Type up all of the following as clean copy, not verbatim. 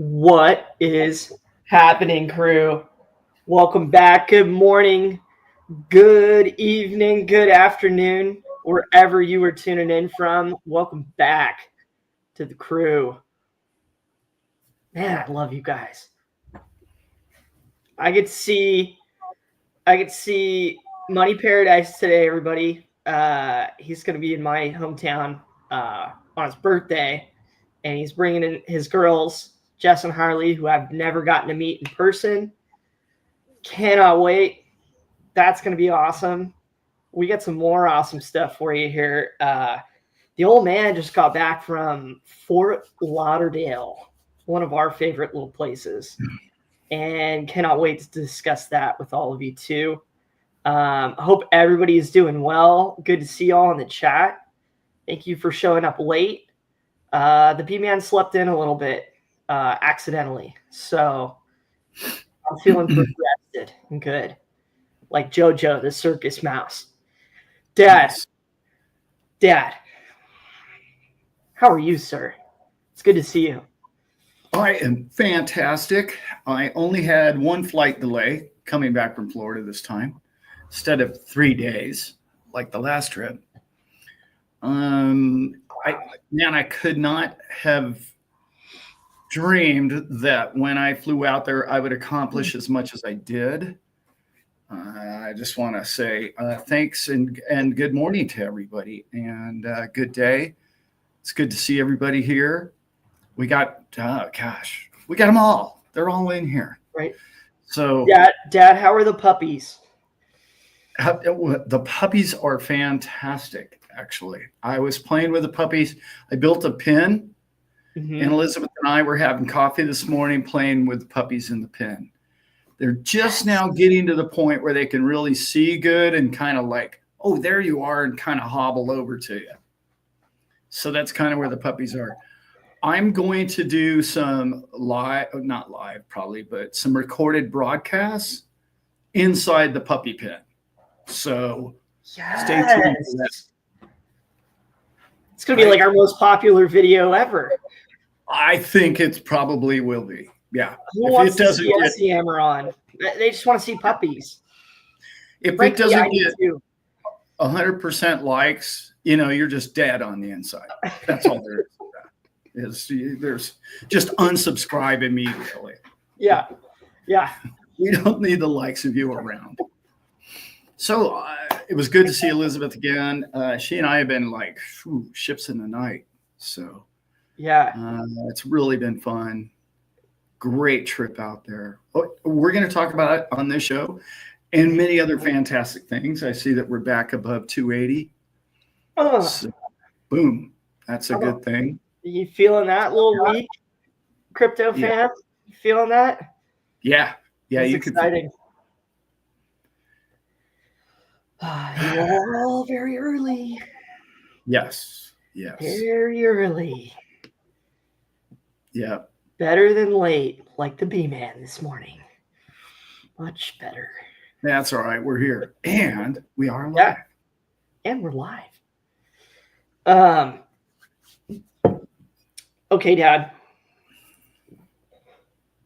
What is happening, crew? Welcome back. Good morning, good evening, good afternoon, wherever you are tuning in from. Welcome back to the crew. Man, I love you guys. I get to see Money Paradise today, everybody. He's going to be in my hometown on his birthday, and he's bringing in his girls, Jess and Harley, who I've never gotten to meet in person. Cannot wait. That's going to be awesome. We got some more awesome stuff for you here. The old man just got back from Fort Lauderdale, one of our favorite little places, and cannot wait to discuss that with all of you too. I hope everybody is doing well. Good to see y'all in the chat. Thank you for showing up late. The B-Man slept in a little bit accidentally, so I'm feeling pretty rested and good. Like Jojo, the circus mouse. Dad, how are you, sir? It's good to see you. I am fantastic. I only had one flight delay coming back from Florida this time, instead of 3 days like the last trip. I could not have dreamed that when I flew out there, I would accomplish as much as I did. I just want to say thanks and good morning to everybody, and good day. It's good to see everybody here. We got, we got them all. They're all in here. Right. So, Dad, how are the puppies? The puppies are fantastic, actually. I was playing with the puppies. I built a pen, and Elizabeth and I were having coffee this morning playing with the puppies in the pen. They're just now getting to the point where they can really see good and kind of like, oh, there you are, and kind of hobble over to you. So that's kind of where the puppies are. I'm going to do some not live probably, but some recorded broadcasts inside the puppy pen. So stay tuned for that. It's going to be like our most popular video ever. I think it probably will be. Yeah. Who wants to see SCMer on? They just want to see puppies. If it doesn't get 100% likes, you're just dead on the inside. That's all there is. There's just unsubscribe immediately. Yeah. We don't need the likes of you around. So it was good to see Elizabeth again. She and I have been like ships in the night. So yeah, it's really been fun. Great trip out there. We're going to talk about it on this show and many other fantastic things. I see that we're back above 280. So, boom. That's a good thing. You feeling that little week, crypto fan? You feeling that? Yeah. It's exciting. You're all very early. Yes. Very early. Yeah. Better than late, like the B-Man this morning. Much better. That's all right. We're here. And we are live. Yeah. And we're live. Okay, Dad.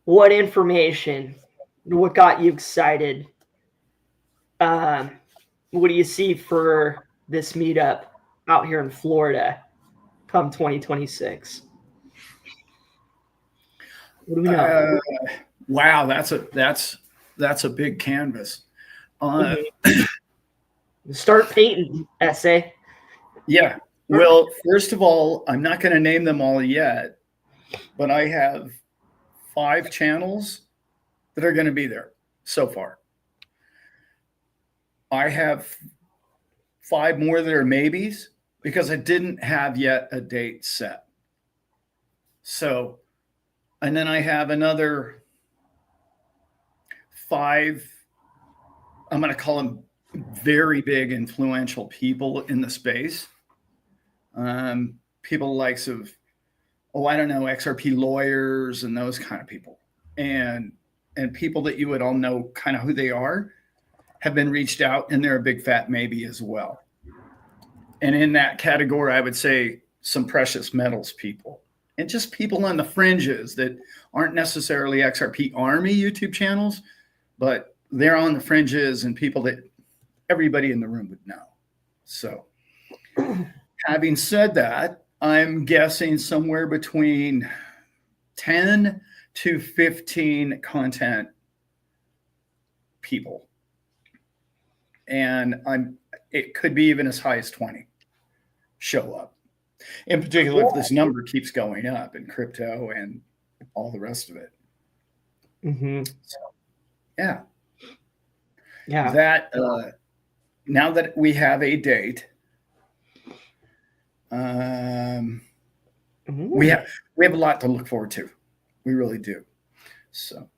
What information? What got you excited? What do you see for this meetup out here in Florida come 2026? What do we know? Wow, that's a big canvas. Start painting, essay. Yeah. Well, first of all, I'm not going to name them all yet, but I have 5 channels that are going to be there so far. I have 5 more that are maybes because I didn't have yet a date set. So, and then I have another 5, I'm going to call them very big influential people in the space. People likes of, XRP lawyers and those kind of people. And people that you would all know kind of who they are have been reached out, and they're a big fat maybe as well. And in that category, I would say some precious metals people. and just people on the fringes that aren't necessarily XRP Army YouTube channels, but they're on the fringes and people that everybody in the room would know. So having said that, I'm guessing somewhere between 10 to 15 content people. And it could be even as high as 20 show up. In particular, if this number keeps going up in crypto and all the rest of it. So, yeah. That now that we have a date, we have a lot to look forward to. We really do. So,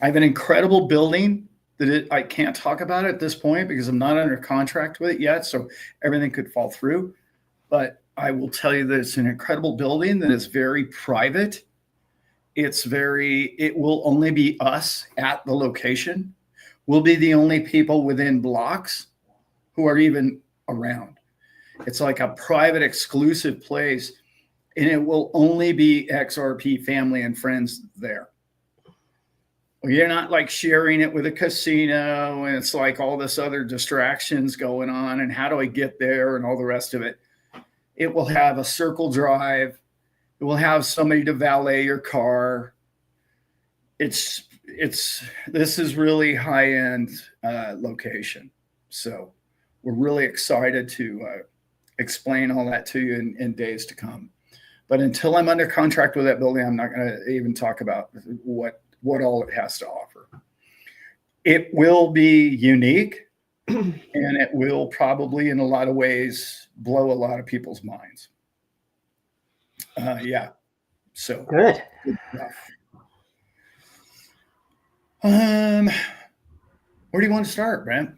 I have an incredible building that I can't talk about at this point because I'm not under contract with it yet. So everything could fall through. But I will tell you that it's an incredible building that is very private. It will only be us at the location. We'll be the only people within blocks who are even around. It's like a private, exclusive place, and it will only be XRP family and friends there. You're not like sharing it with a casino and it's like all this other distractions going on and how do I get there and all the rest of it. It will have a circle drive. It will have somebody to valet your car. This is really high-end location. So we're really excited to explain all that to you in days to come. But until I'm under contract with that building, I'm not going to even talk about what all it has to offer. It will be unique and it will probably in a lot of ways blow a lot of people's minds. Yeah. So good stuff. Where do you want to start, Brent?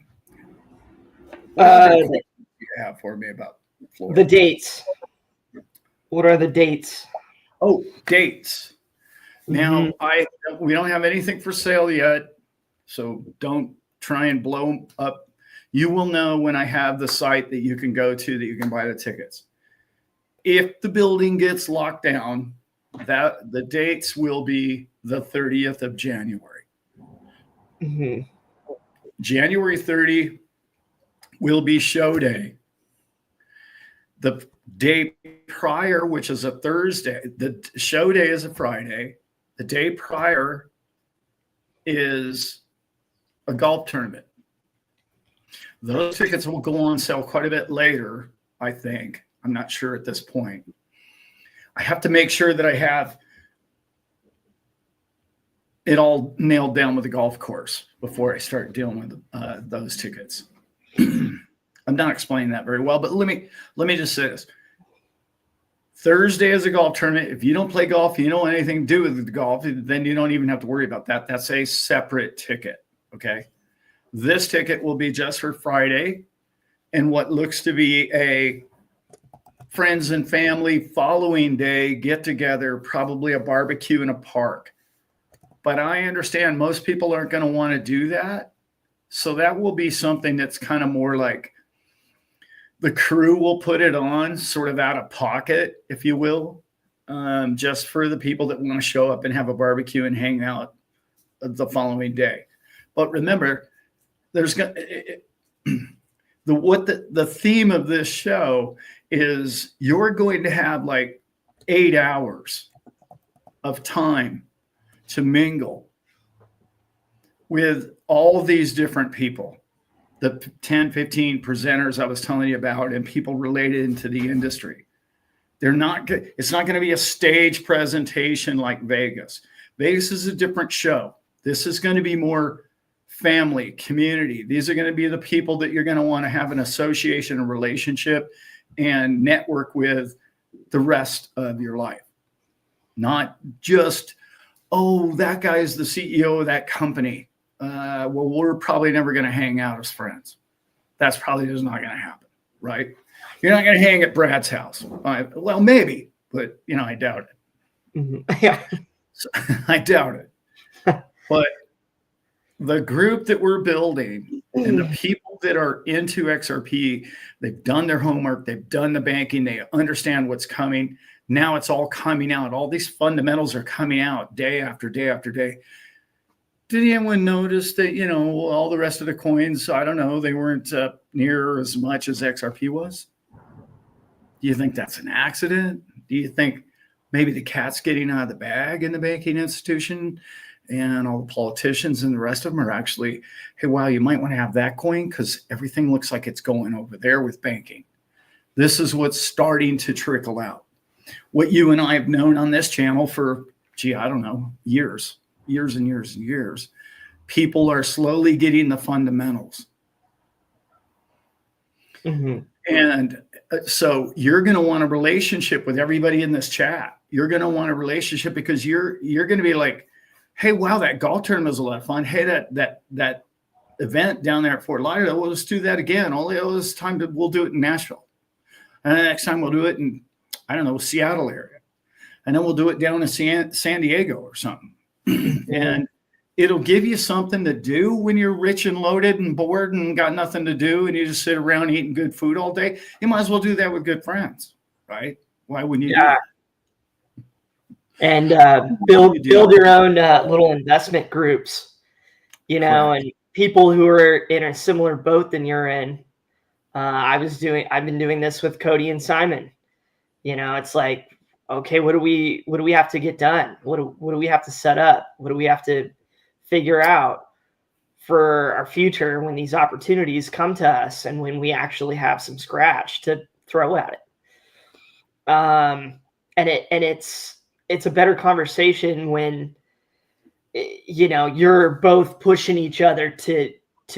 What do you have for me about Florida? The dates. What are the dates? Oh, dates. Now, we don't have anything for sale yet, so don't try and blow up. You will know when I have the site that you can go to that you can buy the tickets. If the building gets locked down, the dates will be the 30th of January. January 30 will be show day. The day prior, which is a Thursday, the show day is a Friday. The day prior is a golf tournament. Those tickets will go on sale quite a bit later, I think. I'm not sure at this point. I have to make sure that I have it all nailed down with the golf course before I start dealing with those tickets. I'm not explaining that very well, but let me just say this. Thursday is a golf tournament. If you don't play golf, you don't have anything to do with the golf, then you don't even have to worry about that. That's a separate ticket, okay? This ticket will be just for Friday and what looks to be a friends and family following day get together, probably a barbecue in a park. But I understand most people aren't going to want to do that. So that will be something that's kind of more like the crew will put it on sort of out of pocket, if you will, just for the people that want to show up and have a barbecue and hang out the following day. But remember, there's the theme of this show is you're going to have like 8 hours of time to mingle with all these different people. The 10, 15 presenters I was telling you about and people related into the industry. It's not going to be a stage presentation like Vegas. Vegas is a different show. This is going to be more family, community. These are going to be the people that you're going to want to have an association, a relationship, and network with the rest of your life. Not just, oh, that guy is the CEO of that company. Well, we're probably never going to hang out as friends. That's probably just not going to happen, right? You're not going to hang at Brad's house. Well, maybe, but I doubt it. Yeah, So, I doubt it. But the group that we're building and the people that are into XRP, they've done their homework, they've done the banking, they understand what's coming. Now it's all coming out. All these fundamentals are coming out day after day after day. Did anyone notice that, all the rest of the coins, I don't know, they weren't near as much as XRP was? Do you think that's an accident? Do you think maybe the cat's getting out of the bag in the banking institution and all the politicians and the rest of them are actually, hey, wow, you might want to have that coin because everything looks like it's going over there with banking. This is what's starting to trickle out. What you and I have known on this channel for, I don't know, years and years and years. People are slowly getting the fundamentals. Mm-hmm. And so you're going to want a relationship with everybody in this chat. You're going to want a relationship because you're going to be like, hey, wow, that golf tournament was a lot of fun. Hey, that event down there at Fort Lauderdale, well, let's do that again. All this time we'll do it in Nashville. And the next time we'll do it in, I don't know, Seattle area. And then we'll do it down in San Diego or something. And it'll give you something to do when you're rich and loaded and bored and got nothing to do and you just sit around eating good food all day. You might as well do that with good friends, right? Why wouldn't you do that? And build your own little investment groups, and people who are in a similar boat than you're in. I've been doing this with Cody and Simon. It's like, okay, what do we have to get done? What do we have to set up? What do we have to figure out for our future when these opportunities come to us and when we actually have some scratch to throw at it? It's a better conversation when you're both pushing each other to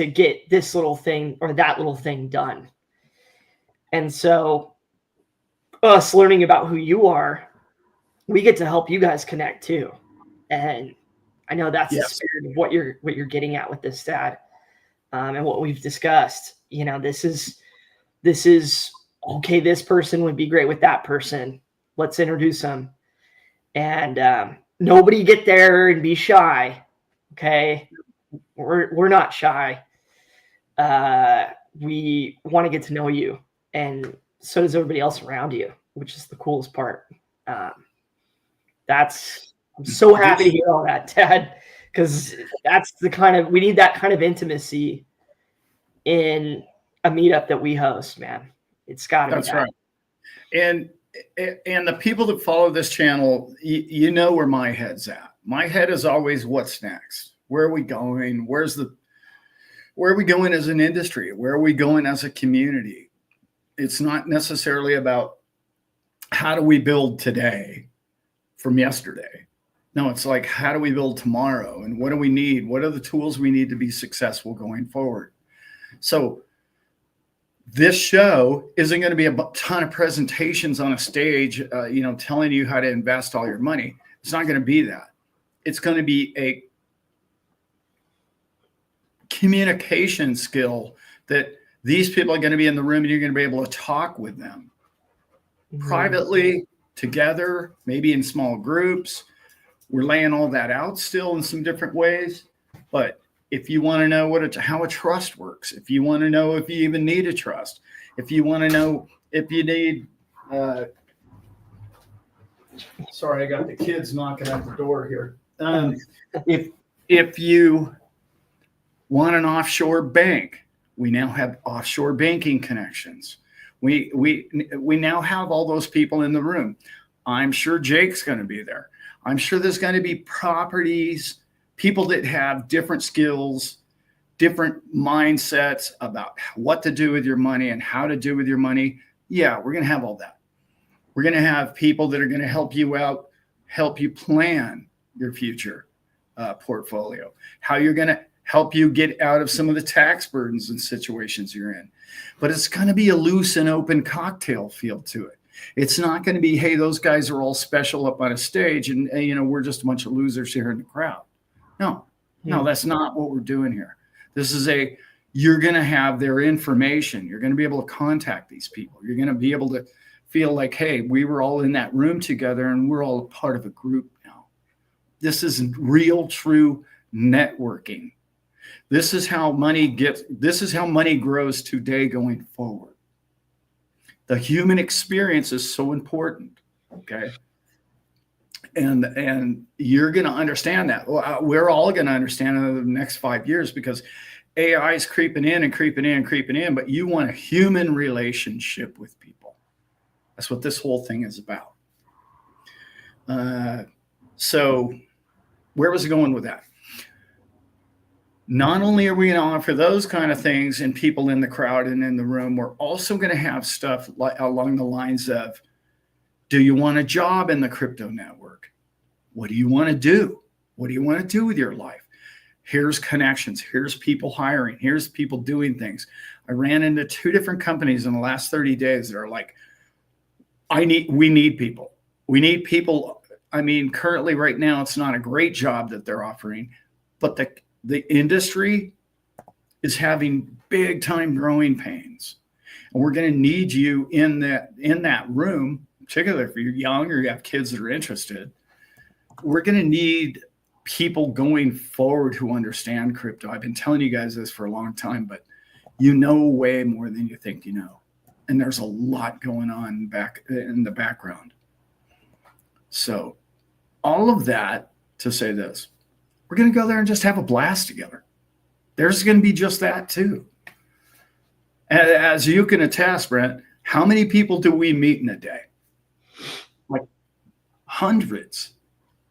get this little thing or that little thing done. And so us learning about who you are, we get to help you guys connect too. And I know that's the spirit of what you're getting at with this, Dad, and what we've discussed. This is okay. This person would be great with that person. Let's introduce them. And nobody get there and be shy. Okay, we're not shy. We want to get to know you, and so does everybody else around you, which is the coolest part. I'm so happy to hear all that, Dad, because that's we need that kind of intimacy in a meetup that we host, man. It's got to be. That's right. And the people that follow this channel, you know where my head's at. My head is always, what's next? Where are we going? Where are we going as an industry? Where are we going as a community? It's not necessarily about how do we build today from yesterday. No, it's like, how do we build tomorrow? And what do we need? What are the tools we need to be successful going forward? So this show isn't going to be a ton of presentations on a stage, telling you how to invest all your money. It's not going to be that. It's going to be a communication skill that these people are going to be in the room and you're going to be able to talk with them privately, together, maybe in small groups. We're laying all that out still in some different ways. But if you want to know how a trust works, if you want to know if you even need a trust, if you want to know if you need, sorry, I got the kids knocking at the door here. If you want an offshore bank, we now have offshore banking connections. We now have all those people in the room. I'm sure Jake's going to be there. I'm sure there's going to be properties, people that have different skills, different mindsets about what to do with your money and how to do with your money. Yeah, we're going to have all that. We're going to have people that are going to help you out, help you plan your future portfolio, how you're going to help you get out of some of the tax burdens and situations you're in. But it's going to be a loose and open cocktail feel to it. It's not going to be, hey, those guys are all special up on a stage and we're just a bunch of losers here in the crowd. No, that's not what we're doing here. This is you're going to have their information. You're going to be able to contact these people. You're going to be able to feel like, hey, we were all in that room together and we're all a part of a group now. This is real, true networking. This is how money grows today going forward. The human experience is so important. Okay. And you're going to understand that. Well, we're all going to understand it in the next 5 years because AI is creeping in and creeping in and creeping in, but you want a human relationship with people. That's what this whole thing is about. So where was it going with that? Not only are we going to offer those kind of things and people in the crowd and in the room, we're also going to have stuff along the lines of, do you want a job in the crypto network? What do you want to do? What do you want to do with your life? Here's connections. Here's people hiring. Here's people doing things. I ran into 2 different companies in the last 30 days that are like, we need people. We need people. I mean, currently right now, it's not a great job that they're offering, but the industry is having big time growing pains. And we're going to need you in that room, particularly if you're young or you have kids that are interested. We're going to need people going forward who understand crypto. I've been telling you guys this for a long time, but you know way more than you think you know. And there's a lot going on back in the background. So all of that to say this, we're going to go there and just have a blast together. There's going to be just that too. As you can attest, Brent, how many people do we meet in a day? Like hundreds.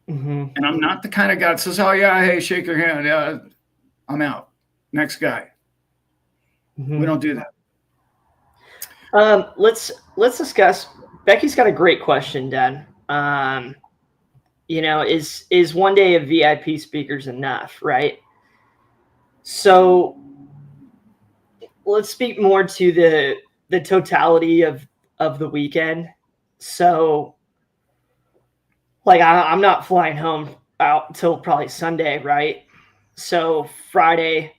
Mm-hmm. And I'm not the kind of guy that says, oh yeah, hey, shake your hand. Yeah, I'm out. Next guy. Mm-hmm. We don't do that. Let's discuss. Becky's got a great question, Dan. Is one day of VIP speakers enough, right? So let's speak more to the totality of the weekend. So like I'm not flying home out until probably Sunday, right? So Friday,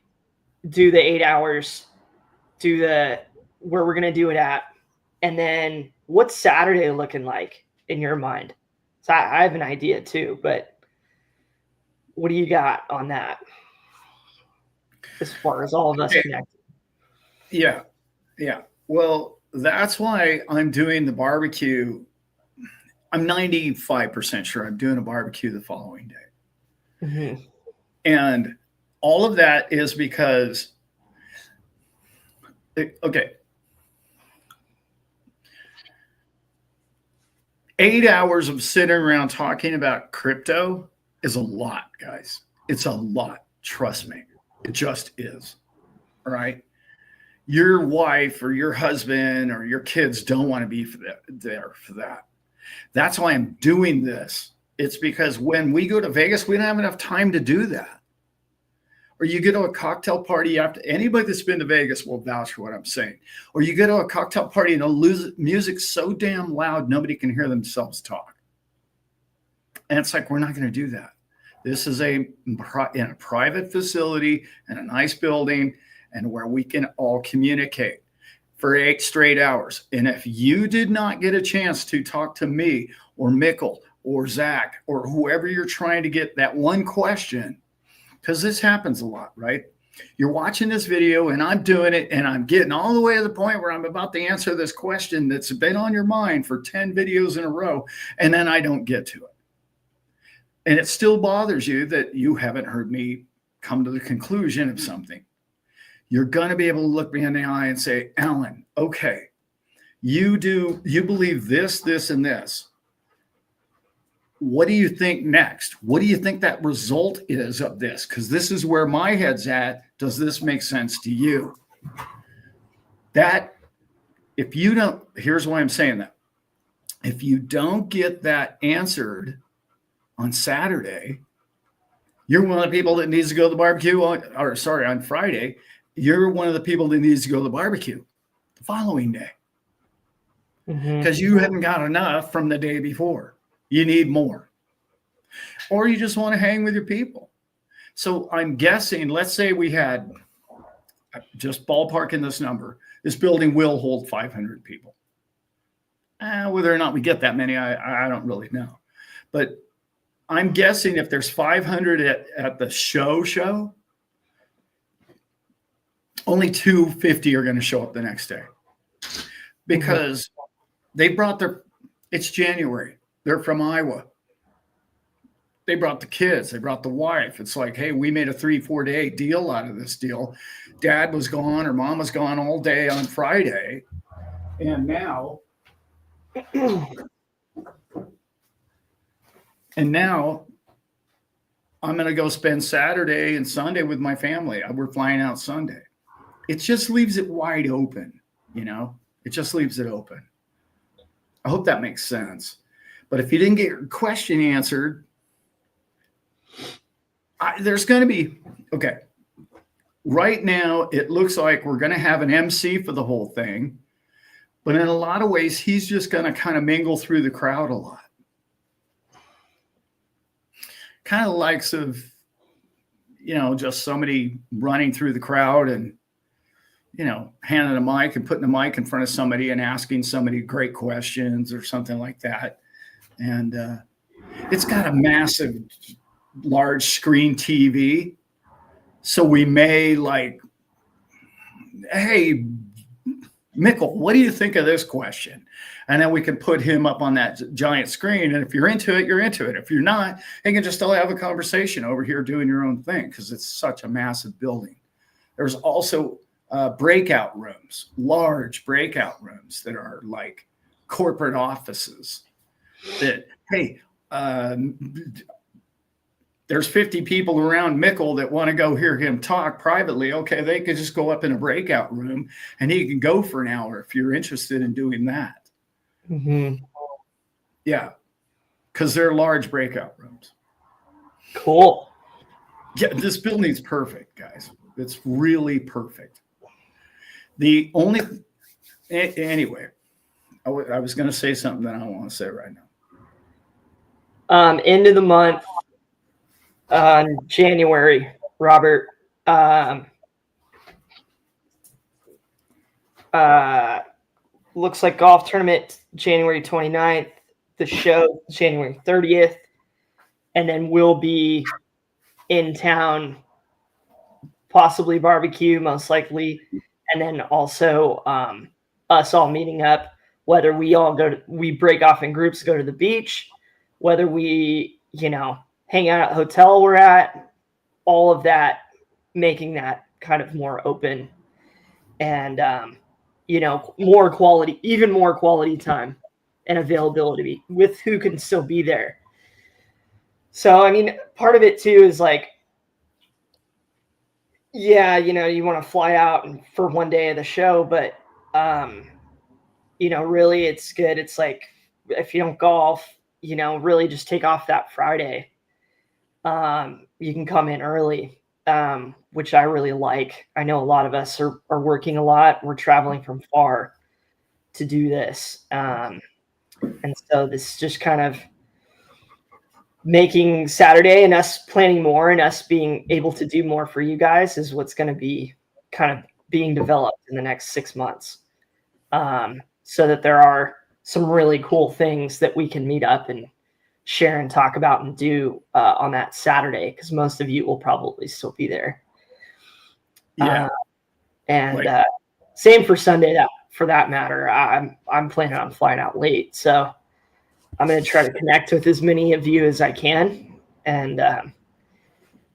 do the 8 hours, do where we're gonna do it at, and then what's Saturday looking like in your mind? So I have an idea too, but what do you got on that? As far as all of us connected. Yeah. Well, that's why I'm doing the barbecue. I'm 95% sure I'm doing a barbecue the following day. Mm-hmm. And all of that is because, okay, 8 hours of sitting around talking about crypto is a lot, guys. It's a lot. Trust me. It just is. All right. Your wife or your husband or your kids don't want to be there for that. That's why I'm doing this. It's because when we go to Vegas, we don't have enough time to do that. Or you go to a cocktail party after, anybody that's been to Vegas will vouch for what I'm saying. Or you go to a cocktail party and the music's so damn loud, nobody can hear themselves talk. And it's like, we're not going to do that. This is in a private facility in a nice building and where we can all communicate for 8 straight hours. And if you did not get a chance to talk to me or Mikkel or Zach or whoever you're trying to get that one question, because this happens a lot, right? You're watching this video and I'm doing it and I'm getting all the way to the point where I'm about to answer this question that's been on your mind for 10 videos in a row, and then I don't get to it. And it still bothers you that you haven't heard me come to the conclusion of something. You're going to be able to look me in the eye and say, Alan, okay, you believe this, this, and this. What do you think next? What do you think that result is of this? Because this is where my head's at. Does this make sense to you? That, if you don't, here's why I'm saying that. If you don't get that answered on Saturday, you're one of the people that needs to go to the barbecue on Friday. You're one of the people that needs to go to the barbecue the following day. Because you haven't got enough from the day before. You need more. Or you just want to hang with your people. So I'm guessing, let's say we had, just ballparking this number, this building will hold 500 people. Whether or not we get that many, I don't really know. But I'm guessing if there's 500 at the show, only 250 are going to show up the next day. Because they brought it's January. They're from Iowa. They brought the kids. They brought the wife. It's like, hey, we made a 3-4 day deal out of this deal. Dad was gone or mom was gone all day on Friday. And now I'm going to go spend Saturday and Sunday with my family. We're flying out Sunday. It just leaves it wide open, you know? It just leaves it open. I hope that makes sense. But if you didn't get your question answered, there's going to be, okay. Right now, it looks like we're going to have an MC for the whole thing. But in a lot of ways, he's just going to kind of mingle through the crowd a lot. Kind of likes of, you know, just somebody running through the crowd and, you know, handing a mic and putting a mic in front of somebody and asking somebody great questions or something like that. And it's got a massive, large screen TV. So we may like, hey, Mickle, what do you think of this question? And then we can put him up on that giant screen. And if you're into it, you're into it. If you're not, you can just still have a conversation over here doing your own thing because it's such a massive building. There's also breakout rooms, large breakout rooms that are like corporate offices that, hey, there's 50 people around Mickle that want to go hear him talk privately. Okay, they could just go up in a breakout room and he can go for an hour if you're interested in doing that. Mm-hmm. Yeah, because they're large breakout rooms. Cool. Yeah, this building's perfect, guys. It's really perfect. The only, anyway, I was going to say something that I don't want to say right now. End of the month, January, Robert. Looks like golf tournament January 29th, the show January 30th, and then we'll be in town, possibly barbecue, most likely, and then also us all meeting up, whether we break off in groups, go to the beach, whether we, you know, hang out at the hotel we're at, all of that, making that kind of more open and, you know, even more quality time and availability with who can still be there. So, I mean, part of it too is like, yeah, you know, you want to fly out for one day of the show, but, you know, really it's good. It's like, if you don't golf, you know, really just take off that Friday. You can come in early, which I really like. I know a lot of us are working a lot. We're traveling from far to do this. And so this is just kind of making Saturday and us planning more and us being able to do more for you guys is what's going to be kind of being developed in the next 6 months. So that there are some really cool things that we can meet up and share and talk about and do on that Saturday, because most of you will probably still be there. Yeah. And same for Sunday, for that matter. I'm planning on flying out late, so I'm going to try to connect with as many of you as I can, and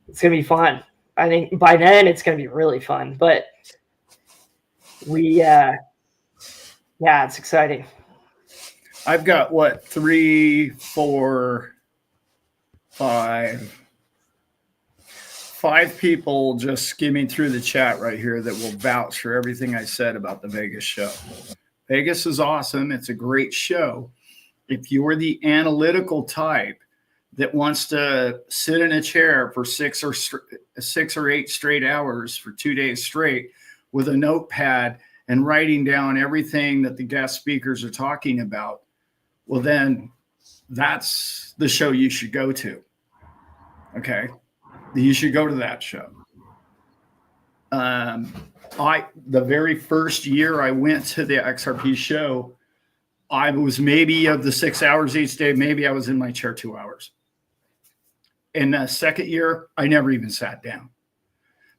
it's going to be fun. I think by then it's going to be really fun, but yeah, it's exciting. I've got what, 3, 4, 5 people just skimming through the chat right here that will vouch for everything I said about the Vegas show. Vegas is awesome. It's a great show. If you're the analytical type that wants to sit in a chair for 6 or 8 straight hours for 2 days straight with a notepad and writing down everything that the guest speakers are talking about, well, then that's the show you should go to. Okay. You should go to that show. The very first year I went to the XRP show, I was maybe of the 6 hours each day, maybe I was in my chair 2 hours. In the second year, I never even sat down.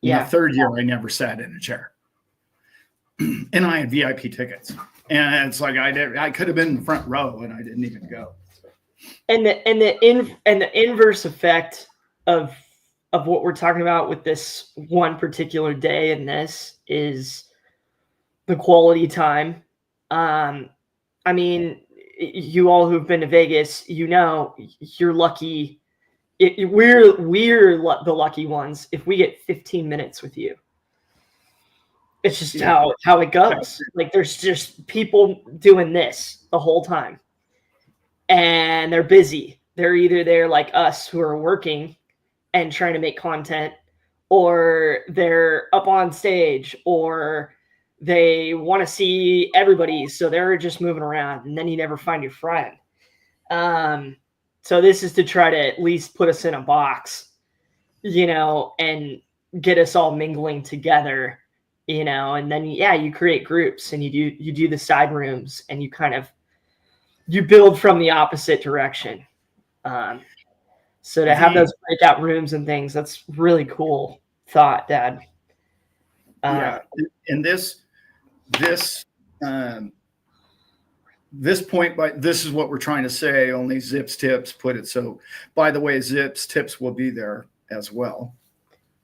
In the third year, I never sat in a chair. And I had VIP tickets. And it's like I could have been in the front row and I didn't even go. And the inverse effect of what we're talking about with this one particular day and this is the quality time. I mean, you all who've been to Vegas, you're lucky. We're the lucky ones if we get 15 minutes with you. It's just how it goes. Like there's just people doing this the whole time, and they're busy. They're either there like us who are working and trying to make content, or they're up on stage, or they want to see everybody, so they're just moving around, and then you never find your friend. So this is to try to at least put us in a box, and get us all mingling together, and then you create groups and you do the side rooms and you build from the opposite direction. So to have those breakout rooms and things, that's really cool thought, Dad. And this point, this is what we're trying to say. Only Zips Tips put it so. By the way, Zips Tips will be there as well.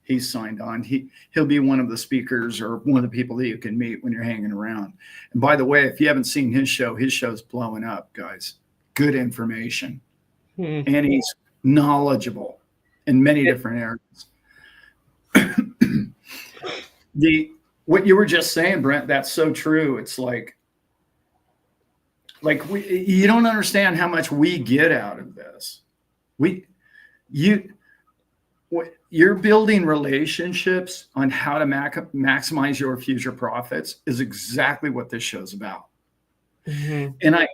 He's signed on. He'll be one of the speakers or one of the people that you can meet when you're hanging around. And by the way, if you haven't seen his show's blowing up, guys. Good information, and he's knowledgeable in many different areas. What you were just saying, Brent, that's so true. It's like you don't understand how much we get out of this. You're building relationships on how to maximize your future profits is exactly what this show's about. Mm-hmm. And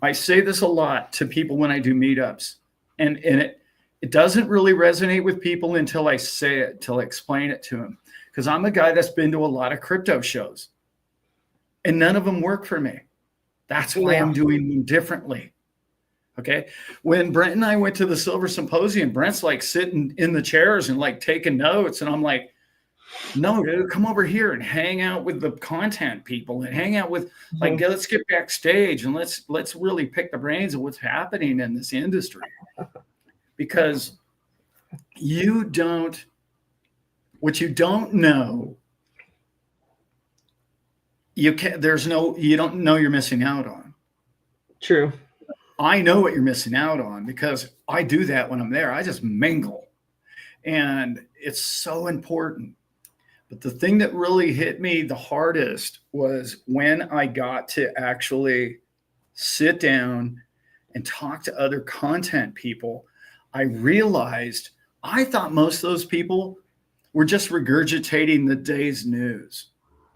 I say this a lot to people when I do meetups, and it doesn't really resonate with people until I say it, till I explain it to them. Because I'm a guy that's been to a lot of crypto shows, and none of them work for me. That's why I'm doing them differently. Okay. When Brent and I went to the Silver Symposium, Brent's like sitting in the chairs and like taking notes. And I'm like, no, dude, come over here and hang out with the content people and hang out with let's get backstage and let's really pick the brains of what's happening in this industry. Because what you don't know, you don't know you're missing out on. True. I know what you're missing out on because I do that when I'm there. I just mingle, and it's so important. But the thing that really hit me the hardest was when I got to actually sit down and talk to other content people. I realized I thought most of those people were just regurgitating the day's news,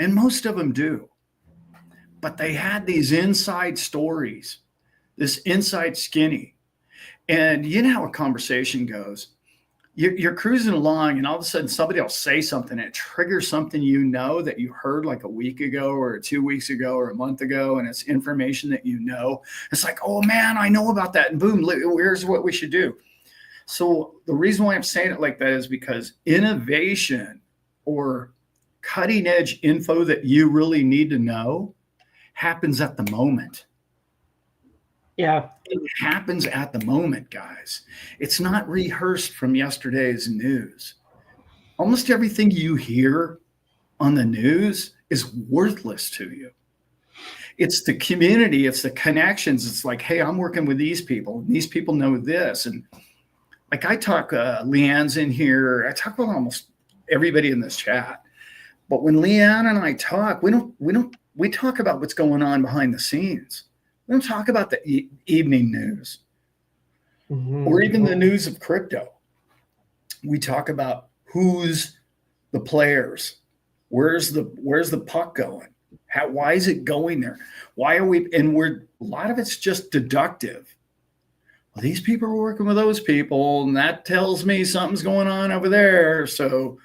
and most of them do. But they had these inside stories. This inside skinny. And you know how a conversation goes. You're cruising along and all of a sudden somebody will say something and it triggers something that you heard like a week ago or 2 weeks ago or a month ago, and it's information that It's like, oh man, I know about that. And boom, here's what we should do. So the reason why I'm saying it like that is because innovation or cutting edge info that you really need to know happens at the moment. Yeah. It happens at the moment, guys. It's not rehearsed from yesterday's news. Almost everything you hear on the news is worthless to you. It's the community, it's the connections. It's like, hey, I'm working with these people, and these people know this. And like I talk, Leanne's in here. I talk with almost everybody in this chat. But when Leanne and I talk, we talk about what's going on behind the scenes. We don't talk about the evening news or even the news of crypto. We talk about who's the players, where's the puck going, why is it going there, why are we? And a lot of it's just deductive. Well, these people are working with those people, and that tells me something's going on over there. So,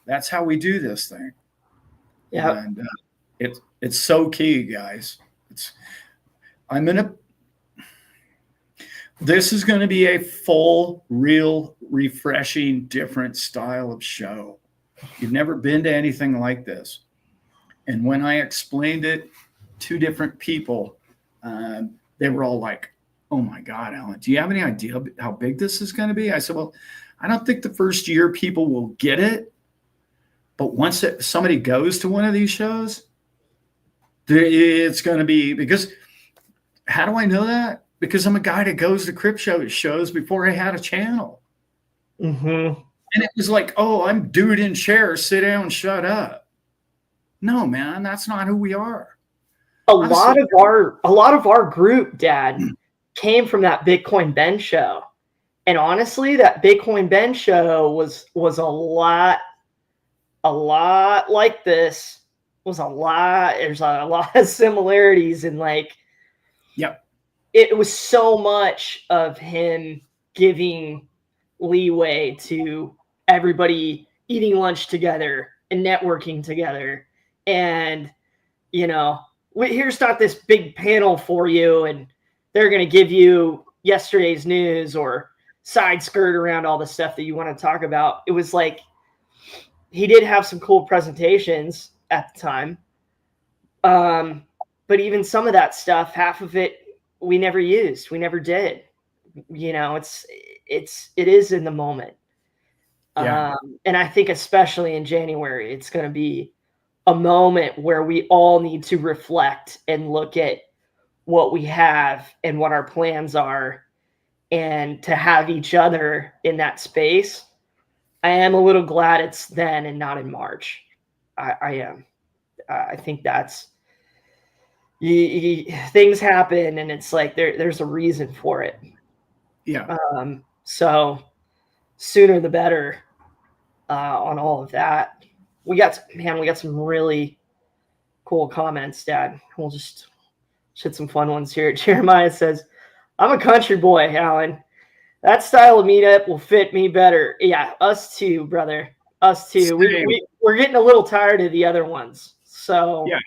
that's how we do this thing. Yeah, and it's so key, guys. This is going to be a full, real, refreshing, different style of show. You've never been to anything like this. And when I explained it to different people, they were all like, oh my God, Alan, do you have any idea how big this is going to be? I said, well, I don't think the first year people will get it. But once somebody goes to one of these shows, it's going to be, because how do I know that? Because I'm a guy that goes to crypt shows before I had a channel. Mm-hmm. And it was like, oh, I'm dude in chair, sit down, shut up. No, man, that's not who we are. A lot of our group, Dad, came from that Bitcoin Ben show. And honestly, that Bitcoin Ben show was a lot like this. There's a lot of similarities, and like, yep. It was so much of him giving leeway to everybody eating lunch together and networking together. And, here's not this big panel for you, and they're going to give you yesterday's news or side skirt around all the stuff that you want to talk about. It was like, he did have some cool presentations at the time. But even some of that stuff, half of it, we never used. We never did. It is in the moment. Yeah. And I think especially in January, it's going to be a moment where we all need to reflect and look at what we have and what our plans are, and to have each other in that space. I am a little glad it's then and not in March. I am. I think that's things happen, and it's like there's a reason for it. Yeah. So sooner the better on all of that. We got some really cool comments, Dad. We'll just hit some fun ones here. Jeremiah says, I'm a country boy, Alan. That style of meetup will fit me better. Yeah, us too, brother. Us too. We're getting a little tired of the other ones. So, yeah.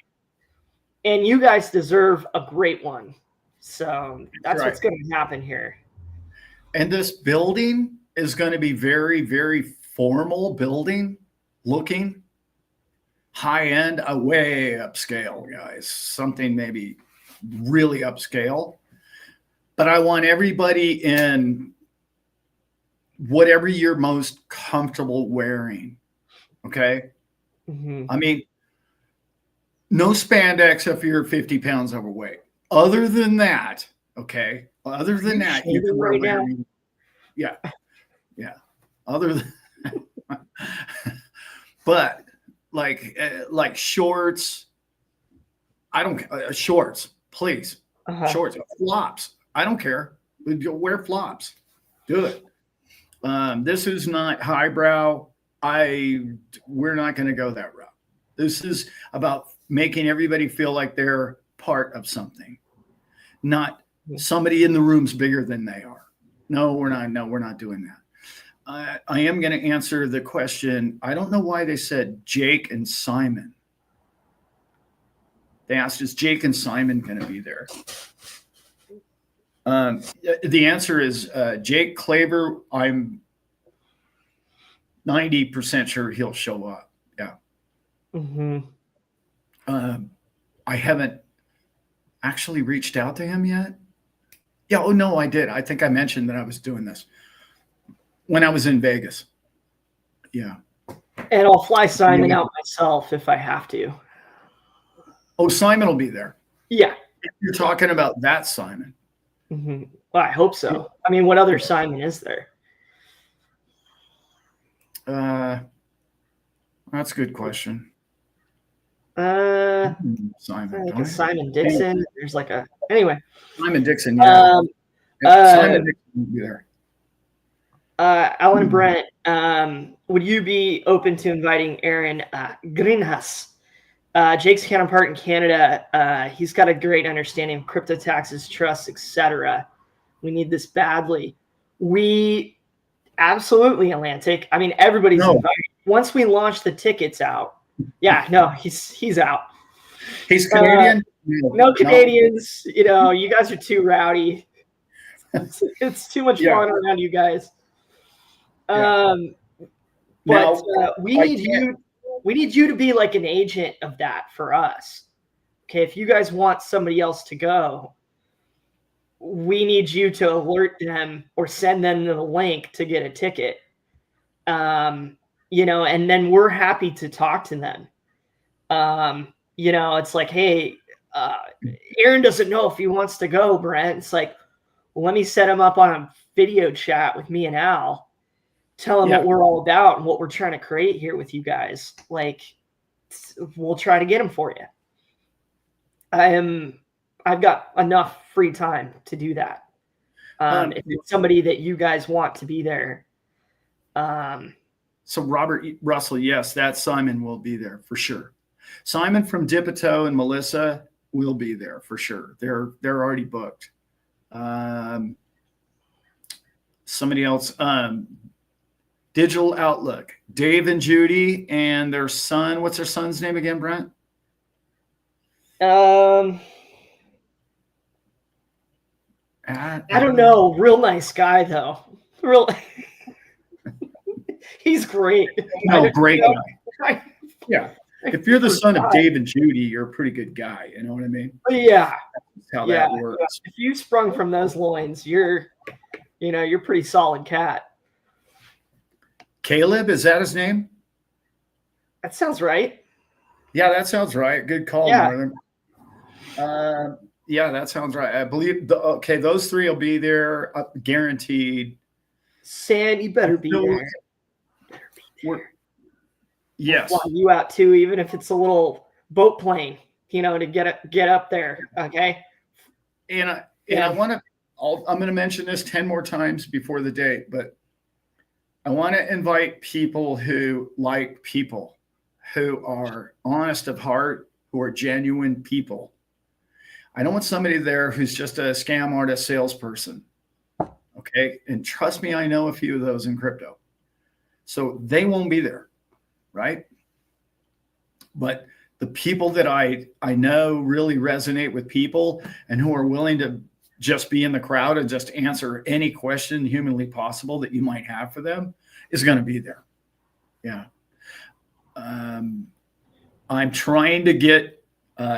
And you guys deserve a great one. So that's what's going to happen here. And this building is going to be very, very formal building looking, high end, way upscale, guys. Something maybe really upscale. But I want everybody in whatever you're most comfortable wearing. Okay. Mm-hmm. I mean, no spandex if you're 50 pounds overweight. Other than that, okay. Other than that, you can wear wearing. Yeah. Yeah. Other than, but like shorts. I don't shorts, please. Shorts, flops. I don't care. Wear flops. Do it. This is not highbrow. We're not going to go that route. This is about making everybody feel like they're part of something, not somebody in the room's bigger than they are. No, we're not. No, we're not doing that. I am going to answer the question. I don't know why they said Jake and Simon. They asked, is Jake and Simon going to be there? The answer is Jake Claver. I'm 90% sure he'll show up. Yeah. Mm-hmm. I haven't actually reached out to him yet. Yeah. Oh, no, I did. I think I mentioned that I was doing this when I was in Vegas. Yeah. And I'll fly Simon out myself if I have to. Oh, Simon will be there. Yeah. You're talking about that Simon. Mm-hmm. Well, I hope so. I mean, what other Simon is there? That's a good question. Simon. Like Simon Dixon. There's like a anyway. Simon Dixon. Yeah. Simon Dixon will be there. Alan Brent, would you be open to inviting Aaron Greenhus? Jake's counterpart in Canada. He's got a great understanding of crypto taxes, trusts, etc. We need this badly. We absolutely, Atlantic. I mean, everybody's invited. Once we launch the tickets out, he's out. He's Canadian. No Canadians. No. You guys are too rowdy. It's too much fun around you guys. But we need you to be like an agent of that for us. Okay, if you guys want somebody else to go, we need you to alert them or send them the link to get a ticket. You know, and then we're happy to talk to them. You know, it's like, hey, Aaron doesn't know if he wants to go, Brent. It's like, well, let me set him up on a video chat with me and Al, tell him what we're all about and what we're trying to create here with you guys. Like, we'll try to get him for you. I've got enough free time to do that. If it's somebody that you guys want to be there. So Robert Russell, yes, that Simon will be there for sure. Simon from Dipito and Melissa will be there for sure. They're already booked. Somebody else, Digital Outlook, Dave and Judy and their son. What's their son's name again, Brent? I don't know. Real nice guy though. Real. He's great. No, great guy. Yeah. If you're the son of Dave and Judy, you're a pretty good guy. You know what I mean? Yeah. That's how that works. If you sprung from those loins, you're pretty solid cat. Caleb, is that his name? That sounds right. Yeah, that sounds right. Good call, Northern. Yeah, that sounds right. I believe those three will be there, guaranteed. Sam, you better be there. Yes. We'll fly you out too, even if it's a little boat plane, you know, to get up there. Okay. And I want to. I'm going to mention this 10 more times before the date, but I want to invite people who like people, who are honest of heart, who are genuine people. I don't want somebody there who's just a scam artist salesperson. Okay. And trust me, I know a few of those in crypto. So they won't be there. Right. But the people that I know really resonate with people and who are willing to just be in the crowd and just answer any question humanly possible that you might have for them is going to be there. Yeah. I'm trying to get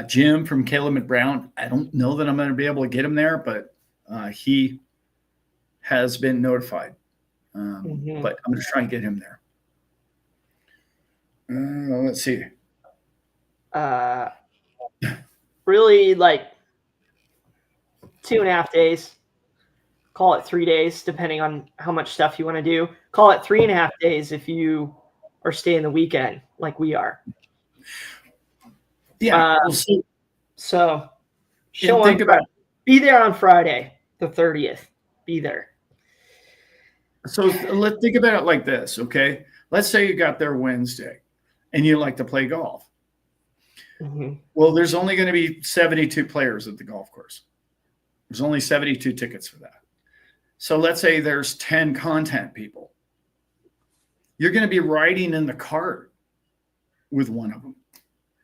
Jim from Caleb McBrown. I don't know that I'm going to be able to get him there, but he has been notified. But I'm going to try and get him there. Let's see. Really, like 2.5 days. Call it 3 days, depending on how much stuff you want to do. Call it 3.5 days if you are staying the weekend, like we are. Yeah. So be there on Friday, the 30th. Be there. So let's think about it like this, okay? Let's say you got there Wednesday and you like to play golf. Well, there's only going to be 72 players at the golf course. There's only 72 tickets for that. So let's say there's 10 content people. You're going to be riding in the cart with one of them.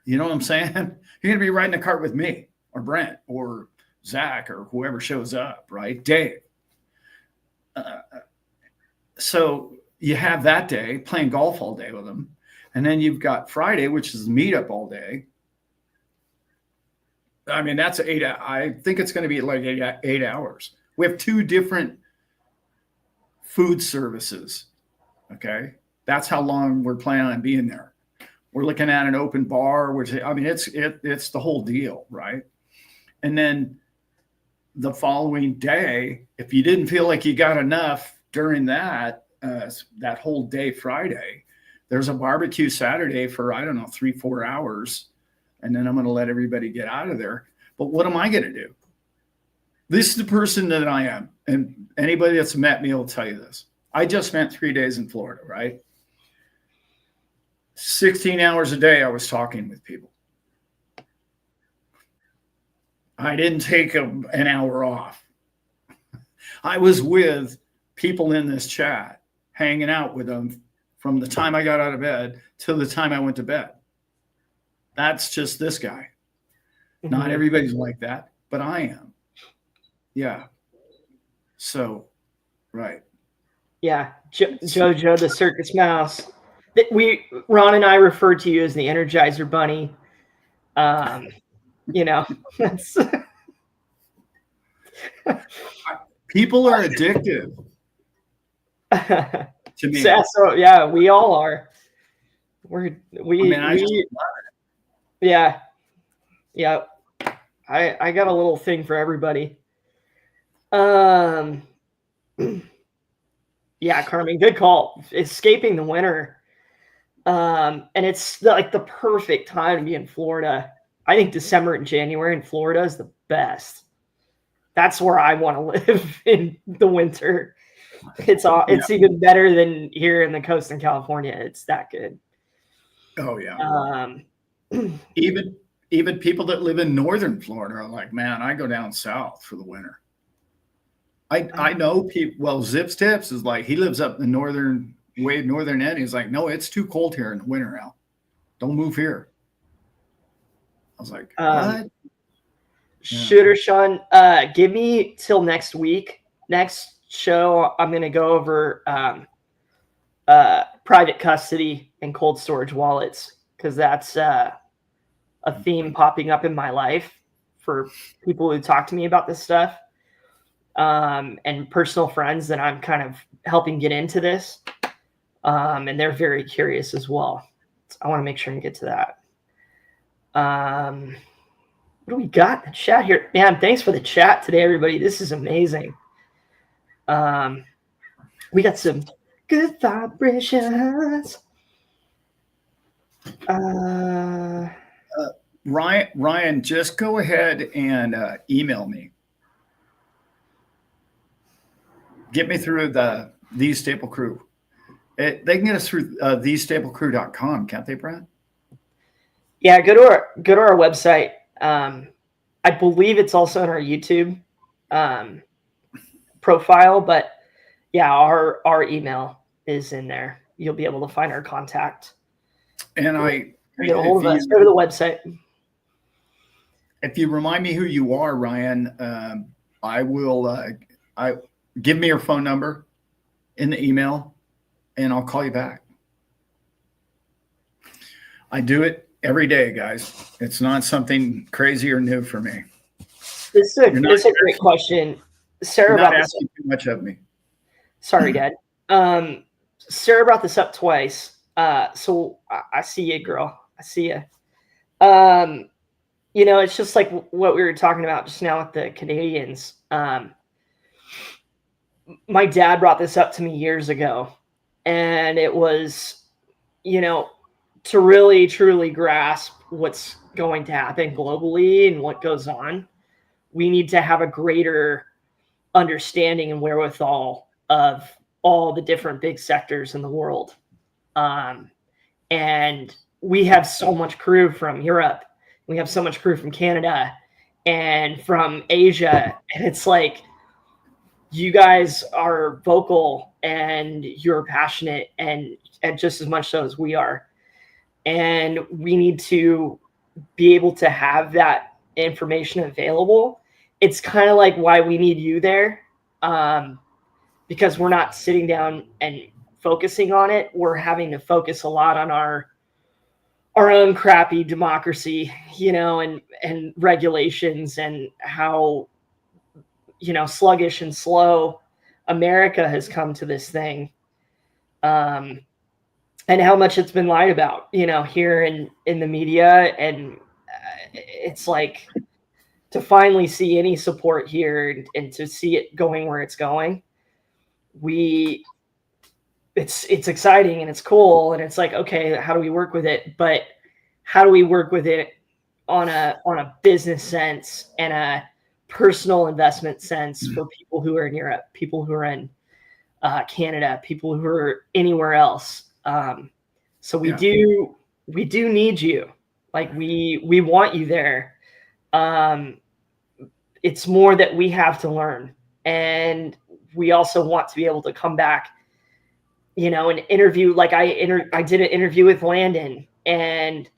You know what I'm saying? You're going to be riding the cart with me or Brent or Zach or whoever shows up, right? Dave. So you have that day playing golf all day with them. And then you've got Friday, which is meetup all day. I mean, that's 8. I think it's going to be like 8 hours. We have 2 different food services. Okay. That's how long we're planning on being there. We're looking at an open bar, which, I mean, it's the whole deal. Right. And then the following day, if you didn't feel like you got enough during that whole day, Friday, there's a barbecue Saturday for, I don't know, 3-4 hours. And then I'm going to let everybody get out of there. But what am I going to do? This is the person that I am. And anybody that's met me will tell you this. I just spent 3 days in Florida, right? 16 hours a day I was talking with people. I didn't take an hour off. I was with people in this chat, hanging out with them from the time I got out of bed till the time I went to bed. That's just this guy. Not everybody's like that, but I am. Yeah. So, right. Yeah. Jojo, the circus mouse. Ron and I refer to you as the Energizer Bunny. You know, People are addictive to me. So yeah, we all are. We yeah. Yeah. I got a little thing for everybody. Yeah, Carmen, good call. Escaping the winter. And it's like the perfect time to be in Florida. I think December and January in Florida is the best. That's where I want to live in the winter. It's even better than here in the coast in California. It's that good. Oh yeah. Even people that live in northern Florida are like, man, I go down south for the winter. I know people. Well, Zips Tips is like, he lives up the northern end. He's like, no, it's too cold here in the winter, Al. Don't move here. I was like, what? Shooter Sean, give me till next week. Next show, I'm going to go over private custody and cold storage wallets, because that's a theme popping up in my life for people who talk to me about this stuff, and personal friends that I'm kind of helping get into this, and they're very curious as well. So I want to make sure and get to that. What do we got in the chat here? Man, thanks for the chat today, everybody. This is amazing. We got some good vibrations. Ryan, just go ahead and email me. Get me through the These Staple Crew. They can get us through thesestaplecrew.com, can't they, Brad? Yeah, go to our website. I believe it's also in our YouTube profile, but yeah, our email is in there. You'll be able to find our contact. And get a hold of us. Go to the website. If you remind me who you are, Ryan, I will. Give me your phone number in the email, and I'll call you back. I do it every day, guys. It's not something crazy or new for me. This is a great question. Sarah brought this up. Too much of me. Sorry, Dad. Sarah brought this up twice. So I see you, girl. I see you. It's just like what we were talking about just now with the Canadians. My dad brought this up to me years ago, and it was, to really truly grasp what's going to happen globally and what goes on, we need to have a greater understanding and wherewithal of all the different big sectors in the world. And we have so much crew from Europe. We have so much crew from Canada and from Asia. And it's like, you guys are vocal and you're passionate and just as much so as we are. And we need to be able to have that information available. It's kind of like why we need you there, because we're not sitting down and focusing on it. We're having to focus a lot on our own crappy democracy, and regulations, and how, sluggish and slow America has come to this thing. And how much it's been lied about, here in the media. And it's like, to finally see any support here and to see it going where it's going, it's exciting and it's cool. And it's like, okay, how do we work with it? But how do we work with it on a business sense and a personal investment sense for people who are in Europe, people who are in Canada, people who are anywhere else? So we do need you. Like we want you there. It's more that we have to learn, and we also want to be able to come back, and interview. Like I did an interview with Landon, and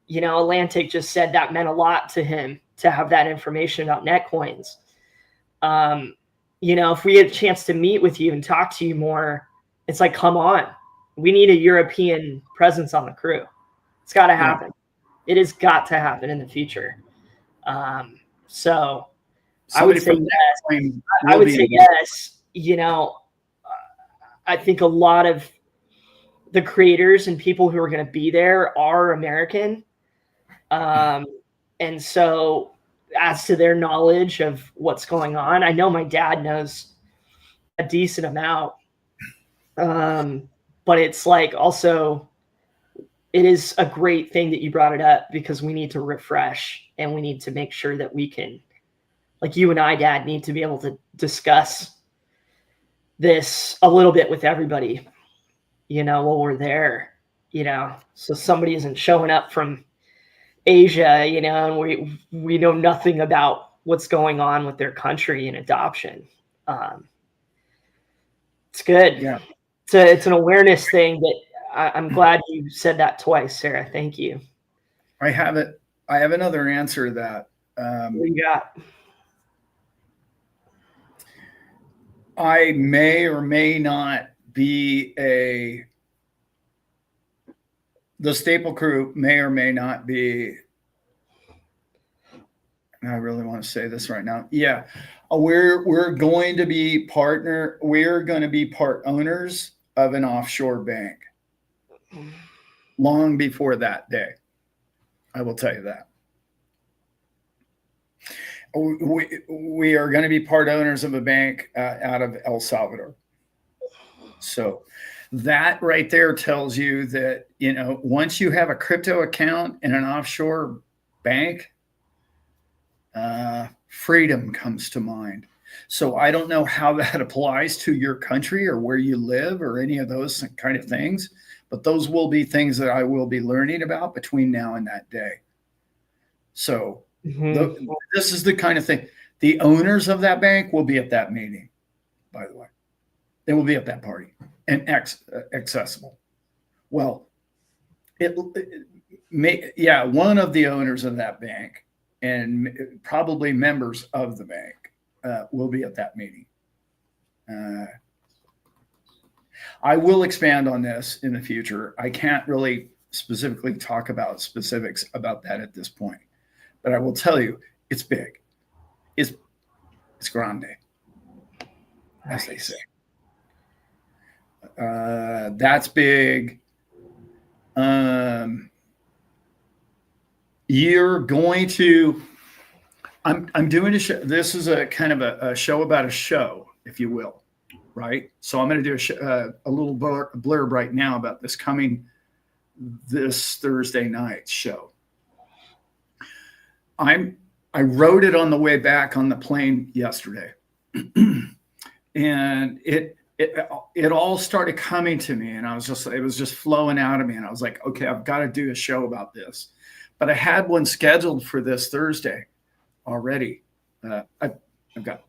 Atlantic just said that meant a lot to him to have that information about Netcoins. If we get a chance to meet with you and talk to you more, it's like, come on, we need a European presence on the crew. It's got to happen. It has got to happen in the future. So I would Somebody say from the yes. claim I will would be say involved. yes. You know, I think a lot of the creators and people who are going to be there are American. And so, as to their knowledge of what's going on, I know my dad knows a decent amount. But it's like also, it is a great thing that you brought it up because we need to refresh and we need to make sure that we can, like you and I, Dad, need to be able to discuss this a little bit with everybody, while we're there, so somebody isn't showing up from Asia, and we know nothing about what's going on with their country and adoption. It's good. Yeah. It's an awareness thing that I'm glad you said that twice, Sarah. Thank you. I have it. I have another answer to that. What do you got? I may or may not be the Staple Crew may or may not be. I really want to say this right now. Yeah, we're going to be We're going to be part owners of an offshore bank. Long before that day, I will tell you that. We are going to be part owners of a bank out of El Salvador. So that right there tells you that, once you have a crypto account in an offshore bank, freedom comes to mind. So I don't know how that applies to your country or where you live or any of those kind of things, but those will be things that I will be learning about between now and that day. So this is the kind of thing. The owners of that bank will be at that meeting, by the way. They will be at that party and accessible. Well, one of the owners of that bank and probably members of the bank will be at that meeting. I will expand on this in the future. I can't really specifically talk about specifics about that at this point, but I will tell you it's big. It's grande, as they say. That's big. You're going to. I'm doing a show. This is a kind of a show about a show, if you will, right? So I'm going to do a little blurb right now about this Thursday night show. I wrote it on the way back on the plane yesterday, and it all started coming to me, and it was just flowing out of me, and I was like, okay, I've got to do a show about this. But I had one scheduled for this Thursday already. I've got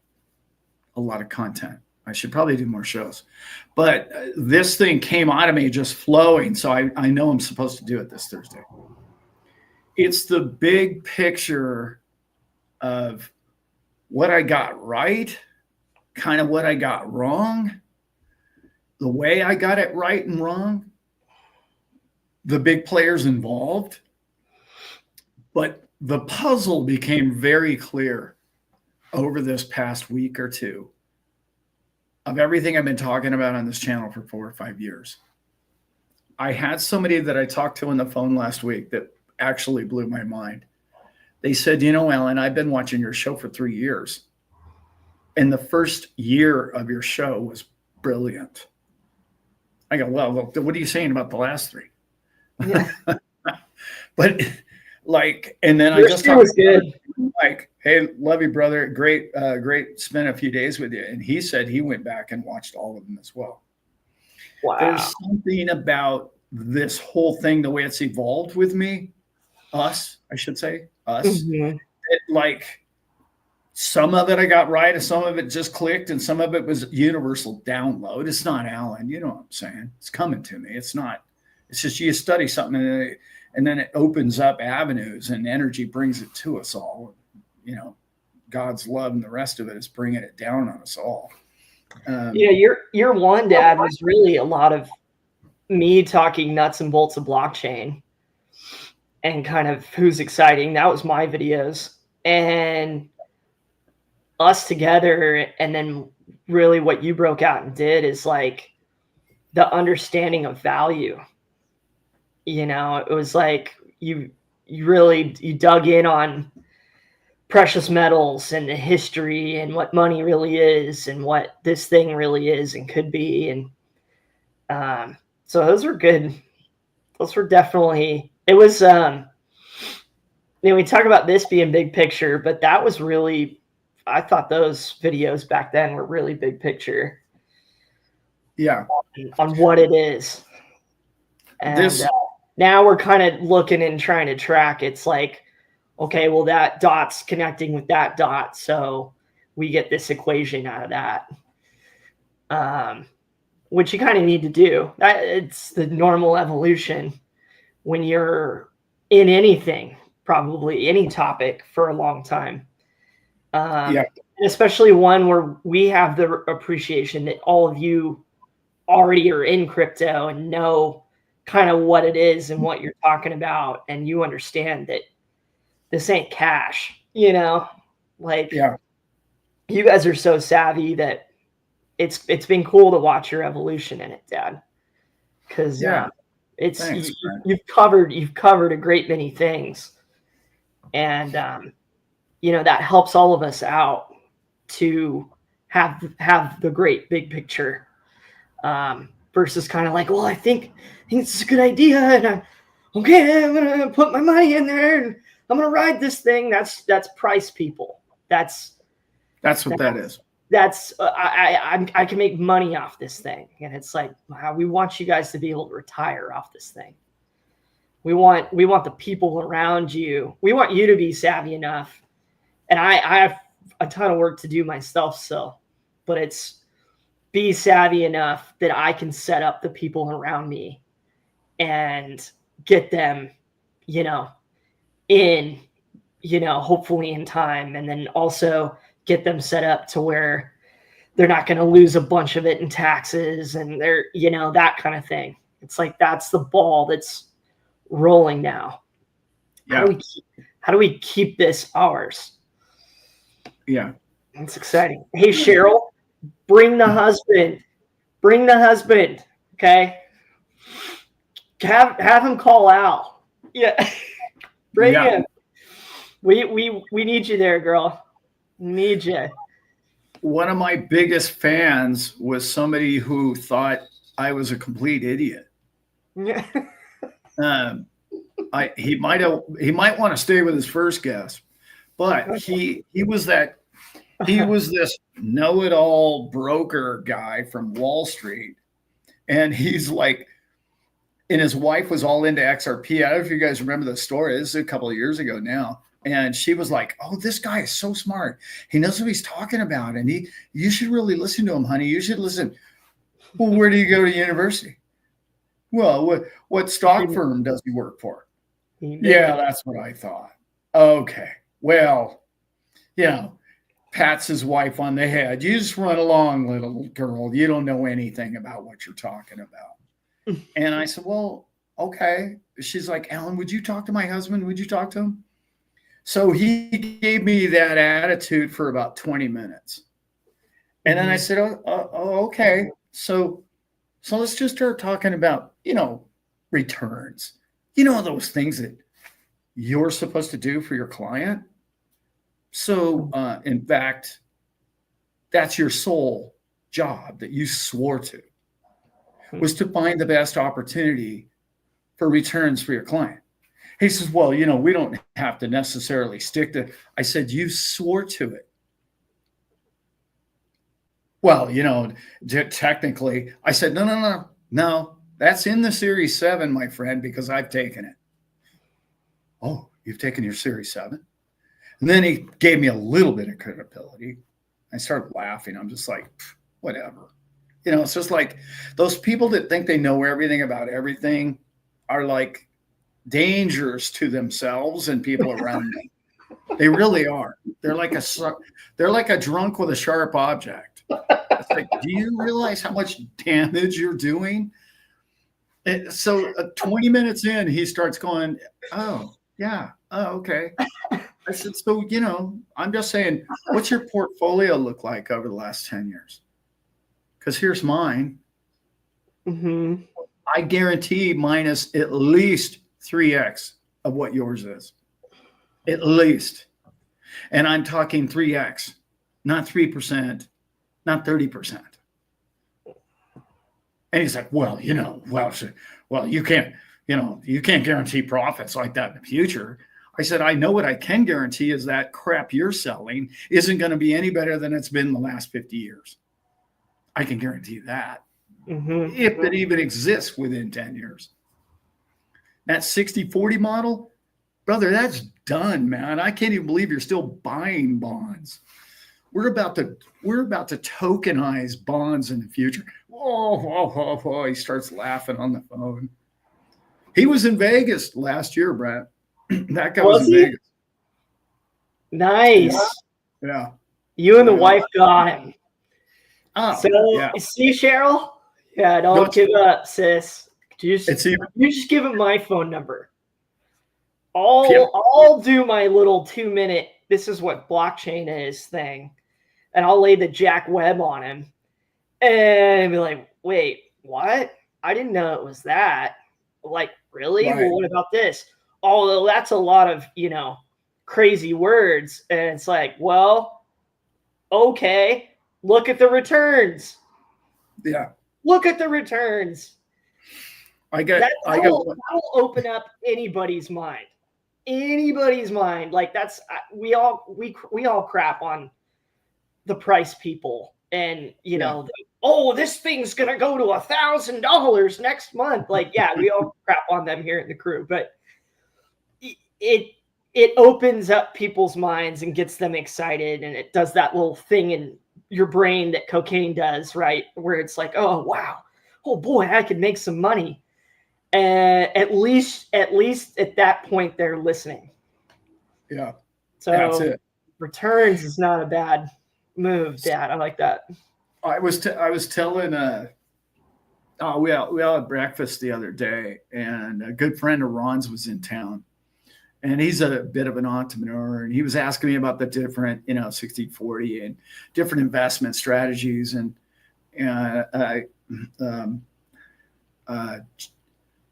a lot of content. I should probably do more shows, but this thing came out of me just flowing, so I know I'm supposed to do it this Thursday. It's the big picture of what I got right, kind of what I got wrong, the way I got it right and wrong, the big players involved. But the puzzle became very clear over this past week or two of everything I've been talking about on this channel for 4 or 5 years. I had somebody that I talked to on the phone last week that actually blew my mind. They said, Alan, I've been watching your show for 3 years. And the first year of your show was brilliant. I go, well, what are you saying about the last 3? Yeah. But and then I just talked good. Like, hey, love you, brother. Great, spent a few days with you. And he said he went back and watched all of them as well. Wow. There's something about this whole thing, the way it's evolved with me, us. Mm-hmm. Some of it I got right, and some of it just clicked, and some of it was universal download. It's not Alan, you know what I'm saying? It's coming to me. It's not. It's just you study something, and then it opens up avenues, and energy brings it to us all. God's love and the rest of it is bringing it down on us all. Your one, Dad, was really a lot of me talking nuts and bolts of blockchain and kind of who's exciting. That was my videos. And us together, and then really what you broke out and did is like the understanding of value. You know, it was like you dug in on precious metals and the history and what money really is and what this thing really is and could be. And so those were good. Those were definitely, it was, we talk about this being big picture, but that was really, I thought those videos back then were really big picture. Yeah. On what it is. And now we're kind of looking and trying to track. It's like, okay, well, that dot's connecting with that dot, so we get this equation out of that, which you kind of need to do. It's the normal evolution when you're in anything, probably any topic for a long time. Especially one where we have the appreciation that all of you already are in crypto and know kind of what it is and what you're talking about, and you understand that this ain't cash, you know, like you guys are so savvy that it's been cool to watch your evolution in it, Dad. Cause it's, thanks, you've covered a great many things, and, you know, that helps all of us out to have the great big picture, versus kind of like, well, I think this is a good idea. And I'm going to put my money in there and I'm going to ride this thing. That's price people. That's what that is. That's I can make money off this thing. And it's like, wow, we want you guys to be able to retire off this thing. We want the people around you. We want you to be savvy enough. And I have a ton of work to do myself still, but it's be savvy enough that I can set up the people around me and get them, you know, in, you know, hopefully in time, and then also get them set up to where they're not going to lose a bunch of it in taxes and they're, you know, that kind of thing. It's like, that's the ball that's rolling now. Yeah. How do we keep this ours? Yeah. It's exciting. Hey, Cheryl, bring the husband. Okay. Have him call Al. Yeah. Bring him. We need you there, girl. Need you. One of my biggest fans was somebody who thought I was a complete idiot. Yeah. He might want to stay with his first guest, but he was this know-it-all broker guy from Wall Street, and he's like, and his wife was all into XRP. I don't know if you guys remember the story. This is a couple of years ago now. And she was like, oh, this guy is so smart. He knows what he's talking about. And you should really listen to him, honey. You should listen. Well, where do you go to university? Well, what stock firm does he work for? Yeah, that's what I thought. Okay. Well, you know, pats his wife on the head. You just run along, little girl. You don't know anything about what you're talking about. And I said, well, okay. She's like, Alan, would you talk to my husband? Would you talk to him? So he gave me that attitude for about 20 minutes. And then I said, okay. So let's just start talking about, you know, returns. You know, those things that you're supposed to do for your client. So in fact, that's your sole job that you swore to, was to find the best opportunity for returns for your client. He says, well, you know, we don't have to necessarily stick to. I said, you swore to it. Well, you know, technically, I said, no, that's in the Series 7, my friend, because I've taken it. Oh, you've taken your Series 7? And then he gave me a little bit of credibility. I started laughing. I'm just like, whatever. You know, it's just like those people that think they know everything about everything are like dangerous to themselves and people around them. They really are. They're like a drunk with a sharp object. It's like, do you realize how much damage you're doing? And so 20 minutes in, he starts going, oh, yeah. Oh, okay. I I said, so, I'm just saying, what's your portfolio look like over the last 10 years? Because here's mine. Mm-hmm. I guarantee mine is at least 3x of what yours is. At least. And I'm talking 3x, not 3%, not 30%. And he's like, well, you can't guarantee profits like that in the future. I said, I know what I can guarantee is that crap you're selling isn't going to be any better than it's been the last 50 years. I can guarantee that. Mm-hmm. If it even exists within 10 years. That 60-40 model, brother, that's done, man. I can't even believe you're still buying bonds. We're about to tokenize bonds in the future. Whoa. He starts laughing on the phone. He was in Vegas last year, Brad. That guy was in Vegas. Nice. Yeah. You and the wife got him. Oh, so, yeah. See, Cheryl? Yeah, don't give up, sis. You just give him my phone number. I'll do my little 2-minute, this is what blockchain is thing. And I'll lay the Jack Webb on him. And be like, wait, what? I didn't know it was that. Like, really? Right. Well, what about this? Although that's a lot of, crazy words. And it's like, well, okay, look at the returns. Yeah. Look at the returns. That'll open up anybody's mind. Anybody's mind. Like we all crap on the price people. And this thing's gonna go to $1,000 next month. Like, yeah, we all crap on them here in the crew, but it opens up people's minds and gets them excited, and it does that little thing in your brain that cocaine does, right? Where it's like, oh wow, oh boy, I could make some money. And at least at that point they're listening. Yeah. So that's it. Returns is not a bad move, Dad. I like that. I was telling we all had breakfast the other day, and a good friend of Ron's was in town, and he's a bit of an entrepreneur, and he was asking me about the different 60-40 and different investment strategies, and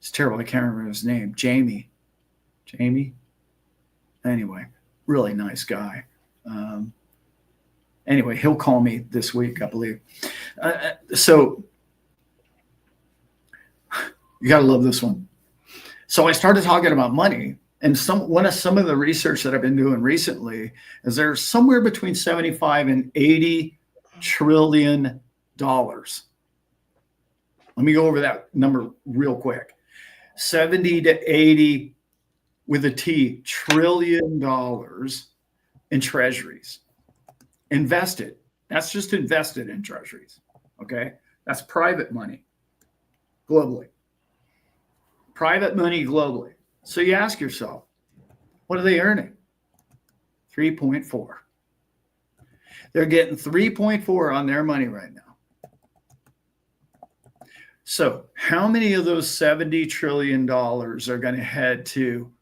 it's terrible, I can't remember his name. Jamie anyway, really nice guy. Anyway, he'll call me this week, I believe. So you got to love this one. So I started talking about money, and some of the research that I've been doing recently is there's somewhere between 75 and 80 trillion dollars. Let me go over that number real quick. 70 to 80 with a T trillion dollars in treasuries. Invested. That's just invested in treasuries. Okay. That's private money globally. Private money globally. So you ask yourself, what are they earning? 3.4. They're getting 3.4 on their money right now. So how many of those $70 trillion are going to head to,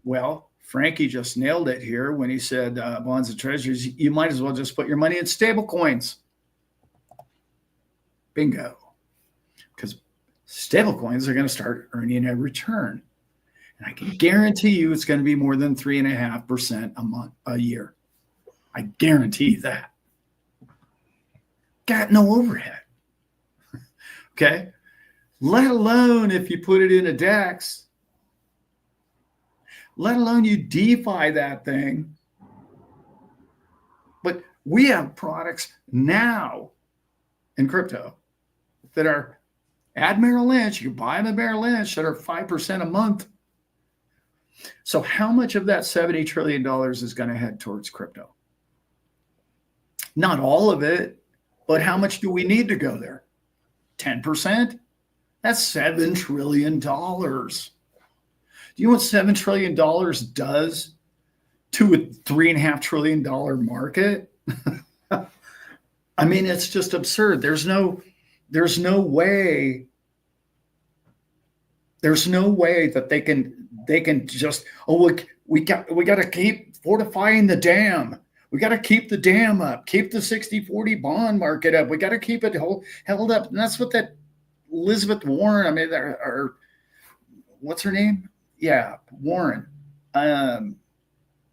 well, Frankie just nailed it here when he said bonds and treasuries. You might as well just put your money in stable coins. Bingo. Because stable coins are going to start earning a return. And I can guarantee you it's going to be more than 3.5% a year. I guarantee that. Got no overhead. Okay. Let alone if you put it in a DEX. Let alone you DeFi that thing. But we have products now in crypto that are at Merrill Lynch. You can buy them at Merrill Lynch that are 5% a month. So how much of that $70 trillion is going to head towards crypto? Not all of it, but how much do we need to go there? 10%? That's $7 trillion. Do you know what $7 trillion does to a $3.5 trillion market? I mean, it's just absurd. There's no way that they can just, look, we got to keep fortifying the dam. We got to keep the dam up, keep the 60-40 bond market up. We got to keep it held up. And that's what that Elizabeth Warren, I mean, or what's her name? Yeah, Warren.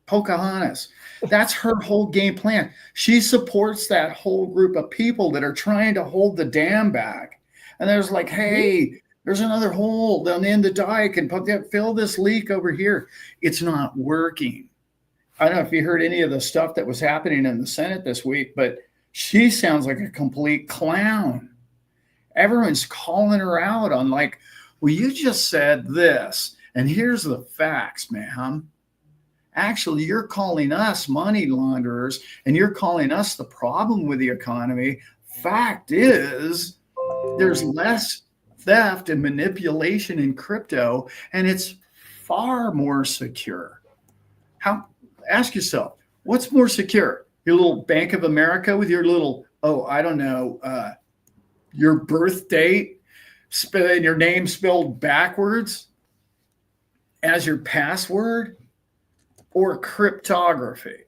Pocahontas. That's her whole game plan. She supports that whole group of people that are trying to hold the dam back. And there's like, hey, there's another hole down in the dike and fill this leak over here. It's not working. I don't know if you heard any of the stuff that was happening in the Senate this week, but she sounds like a complete clown. Everyone's calling her out on like, well, you just said this, and here's the facts, ma'am. Actually, you're calling us money launderers, and you're calling us the problem with the economy. Fact is, there's less theft and manipulation in crypto, and it's far more secure. Ask yourself, what's more secure? Your little Bank of America with your little, your birth date and your name spelled backwards as your password, or cryptography?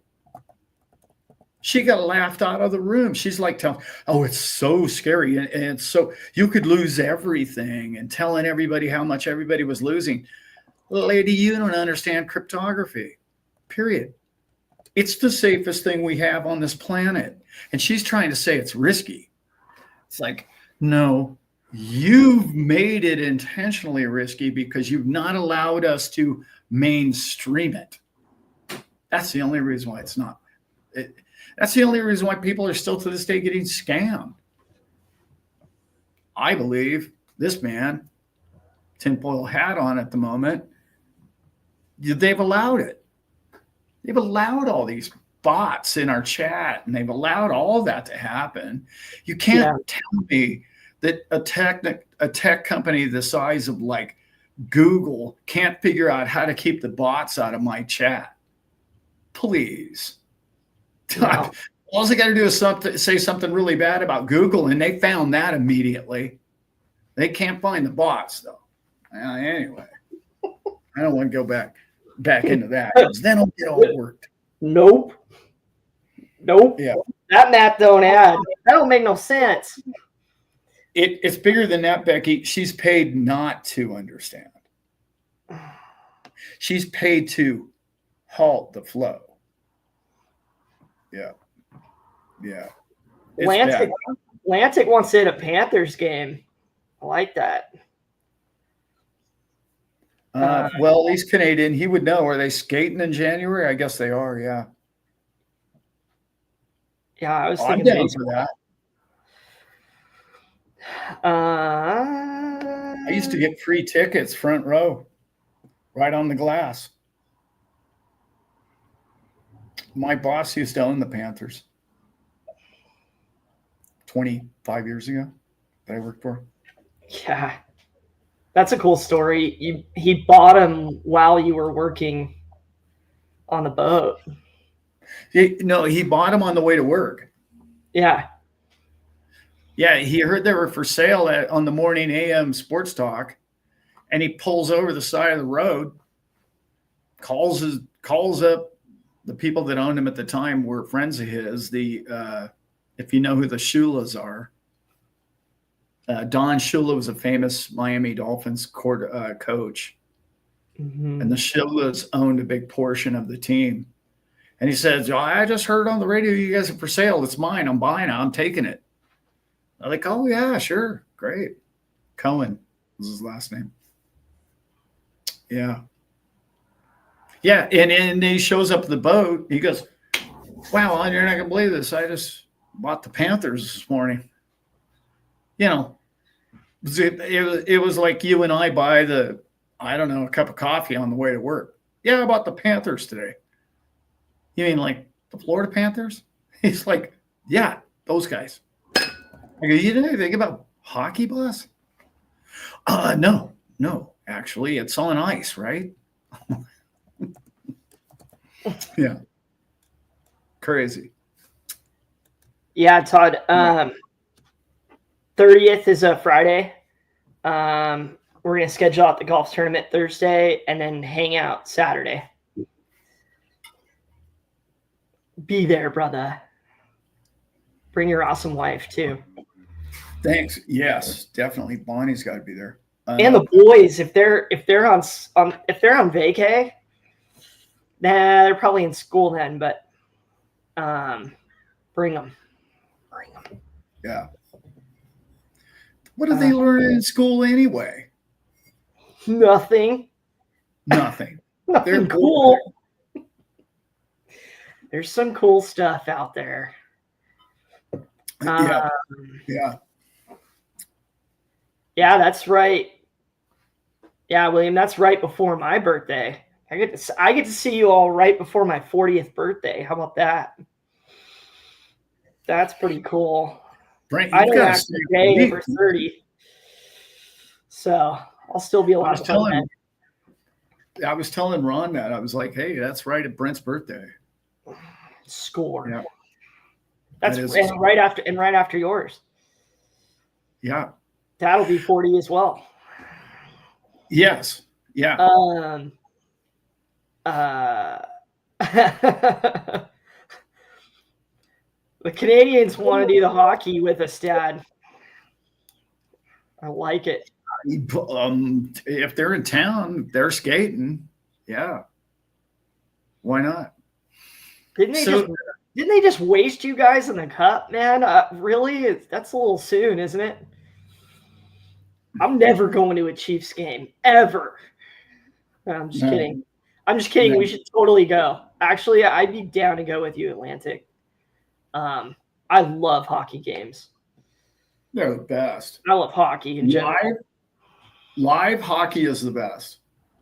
She got laughed out of the room. She's like telling, it's so scary. And so you could lose everything, and telling everybody how much everybody was losing. Lady, you don't understand cryptography, period. It's the safest thing we have on this planet. And she's trying to say it's risky. It's like, no, you've made it intentionally risky because you've not allowed us to mainstream it. That's the only reason why it's not. That's the only reason why people are still to this day getting scammed. I believe this man, tinfoil hat on at the moment, they've allowed it. They've allowed all these bots in our chat, and they've allowed all that to happen. You can't tell me that a tech company the size of like Google can't figure out how to keep the bots out of my chat. Please. No. All they got to do is say something really bad about Google, and they found that immediately. They can't find the bots, though. Anyway, I don't want to go back into that, because then I'll get all worked. Nope. Yeah. That math don't add. That don't make no sense. It's bigger than that, Becky. She's paid not to understand. She's paid to halt the flow. Yeah. Lantic wants to hit a Panthers game. I like that. Well, he's Canadian. He would know. Are they skating in January? I guess they are. Yeah. Yeah, I was thinking I'm down for that. I used to get free tickets, front row, right on the glass. My boss used to own the Panthers 25 years ago that I worked for. Yeah. That's a cool story. He bought him while you were working on the boat. He bought him on the way to work. Yeah. Yeah, he heard they were for sale on the morning AM sports talk, and he pulls over the side of the road, calls up the people that owned him at the time were friends of his. If you know who the Shulas are, Don Shula was a famous Miami Dolphins coach, and the Shulas owned a big portion of the team. And he says, I just heard on the radio you guys are for sale. It's mine. I'm buying it. I'm taking it. I'm like, oh, yeah, sure. Great. Cohen was his last name. Yeah. Yeah, and he shows up at the boat. He goes, wow, you're not going to believe this. I just bought the Panthers this morning. It was like you and I buy a cup of coffee on the way to work. Yeah, I bought the Panthers today. You mean like the Florida Panthers? He's like, yeah, those guys. I go, you didn't think about hockey, boss? No, actually, it's on ice, right? Yeah. Crazy. Yeah, Todd. 30th is a Friday. We're going to schedule out the golf tournament Thursday and then hang out Saturday. Be there, brother. Bring your awesome wife too. Thanks. Yes, definitely. Bonnie's got to be there. And the boys, if they're on vacay, nah, they're probably in school then. But bring them. Yeah. What do they learn in school anyway? Nothing. Nothing. Nothing cool. There's some cool stuff out there. Yeah. Yeah, that's right. Yeah, William, that's right before my birthday. I get to see you all right before my 40th birthday. How about that? That's pretty cool. I don't actually day over 30. So I'll still be a lot of fun. I was telling Ron that. I was like, hey, that's right at Brent's birthday. Score. Yeah. That's right after yours. Yeah. That'll be 40 as well. Yes. Yeah. The Canadians want to do the hockey with us, Dad. I like it. If they're in town, they're skating. Yeah. Why not? Didn't they just waste you guys in the cup, man? Really? That's a little soon, isn't it? I'm never going to a Chiefs game, ever. No, I'm just kidding. I'm just kidding. No. We should totally go. Actually, I'd be down to go with you, Atlantic. I love hockey games. They're the best. I love hockey in general. Live hockey is the best.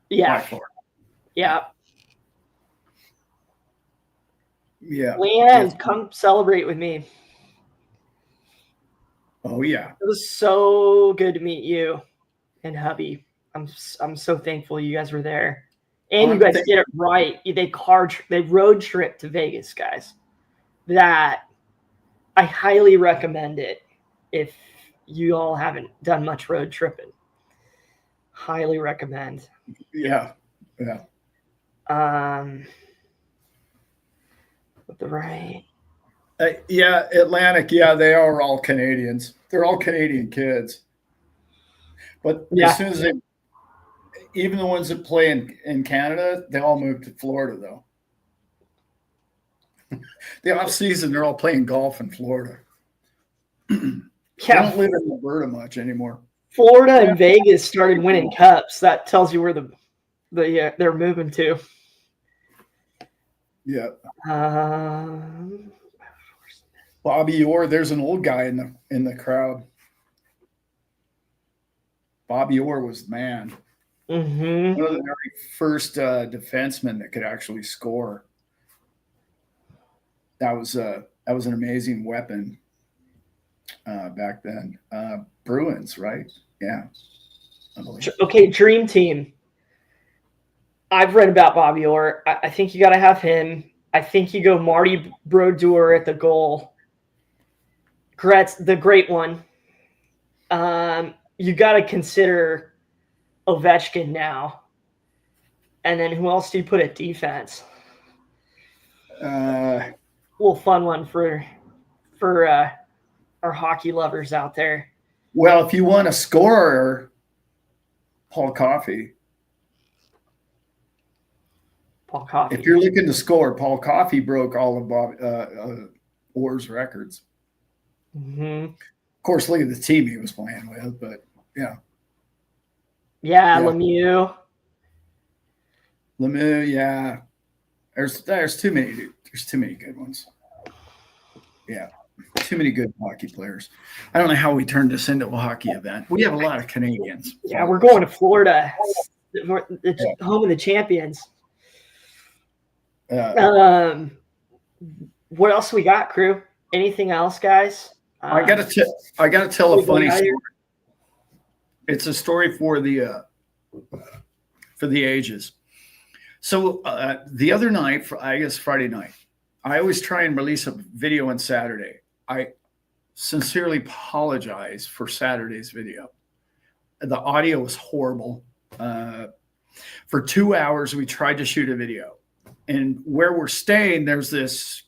Yeah. Yeah. Yeah. Leanne, come celebrate with me. Oh yeah. It was so good to meet you and hubby. I'm so thankful you guys were there. And you guys did it right. They road trip to Vegas, guys. That I highly recommend it if you all haven't done much road tripping. Highly recommend. Yeah. Yeah. With the right. Yeah, Atlantic. Yeah, they are all Canadians. They're all Canadian kids. But as soon as even the ones that play in Canada, they all move to Florida, though. The off season, they're all playing golf in Florida. They don't live in Alberta much anymore. Florida and Vegas started winning cups. That tells you where they're moving to. Yeah. Bobby Orr, there's an old guy in the crowd. Bobby Orr was the man. Mm-hmm. One of the very first defensemen that could actually score. That was an amazing weapon back then. Bruins, right? Yeah. Okay, Dream Team. I've read about Bobby Orr. I think you got to have him. I think you go Marty Brodeur at the goal. Gretz, the great one. You got to consider Ovechkin now. And then who else do you put at defense? A little fun one for our hockey lovers out there. Well, if you want a scorer, Paul Coffey. Paul Coffey. If you're looking to score, Paul Coffey broke all of Orr's records. Mm-hmm. Of course, look at the team he was playing with, but yeah. Yeah, Lemieux. Yeah. There's too many. There's too many good ones. Yeah. Too many good hockey players. I don't know how we turned this into a hockey event. We have a lot of Canadians. Yeah, we're going to Florida, the home of the champions. What else we got, crew? Anything else, guys? I gotta tell a funny story. It's a story for the ages. So the other night, I guess Friday night, I always try and release a video on Saturday. I sincerely apologize for Saturday's video. The audio was horrible. For 2 hours, we tried to shoot a video. And where we're staying, there's this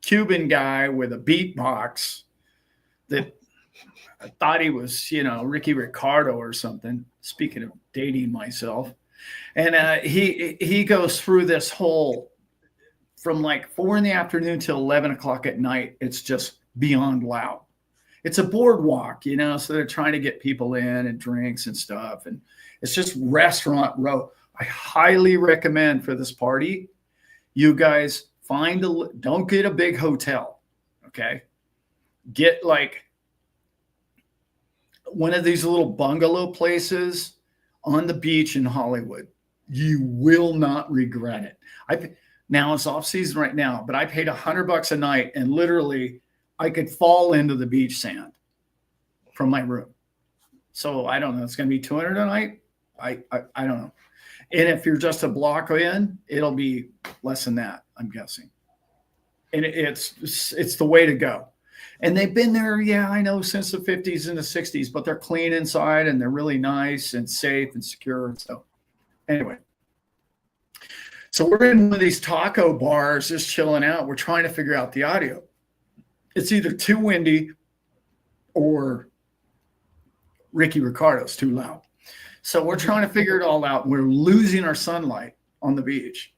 Cuban guy with a beatbox that I thought he was, Ricky Ricardo or something. Speaking of dating myself. And he goes through this whole, from like 4 p.m. till 11 o'clock at night. It's just beyond loud. It's a boardwalk, so they're trying to get people in and drinks and stuff. And it's just restaurant row. I highly recommend for this party, you guys don't get a big hotel. Okay. Get like one of these little bungalow places on the beach in Hollywood. You will not regret it. Now it's off season right now, but I paid $100 a night, and literally I could fall into the beach sand from my room. So I don't know. It's going to be $200 a night. I don't know. And if you're just a block in, it'll be less than that, I'm guessing. And it's the way to go. And they've been there, yeah, I know, since the 50s and the 60s, but they're clean inside and they're really nice and safe and secure. So anyway, so we're in one of these taco bars just chilling out. We're trying to figure out the audio. It's either too windy or Ricky Ricardo's too loud. So we're trying to figure it all out. We're losing our sunlight on the beach.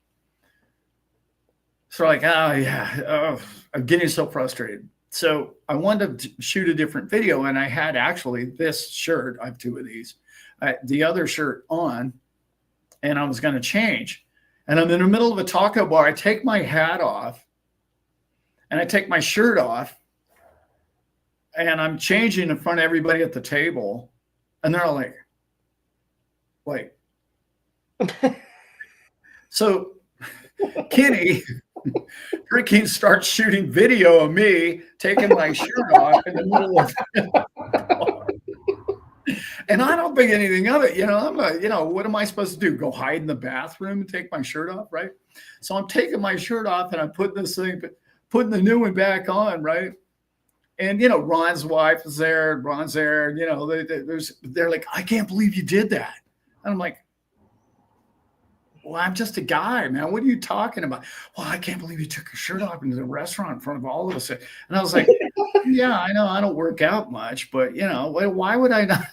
So like, I'm getting so frustrated. So I wanted to shoot a different video, and I had actually this shirt. I have 2 of these. The other shirt on, and I was going to change. And I'm in the middle of a taco bar. I take my hat off, and I take my shirt off, and I'm changing in front of everybody at the table, and they're all like, so Kenny freaking starts shooting video of me taking my shirt off in the middle of and I don't think anything of it. I'm what am I supposed to do? Go hide in the bathroom and take my shirt off, right? So I'm taking my shirt off and I'm putting the new one back on, right? And Ron's wife is there, Ron's there, they're like, I can't believe you did that. And I'm like, well, I'm just a guy, man. What are you talking about? Well, I can't believe you took your shirt off into the restaurant in front of all of us. And I was like, yeah, I know I don't work out much, but why would I not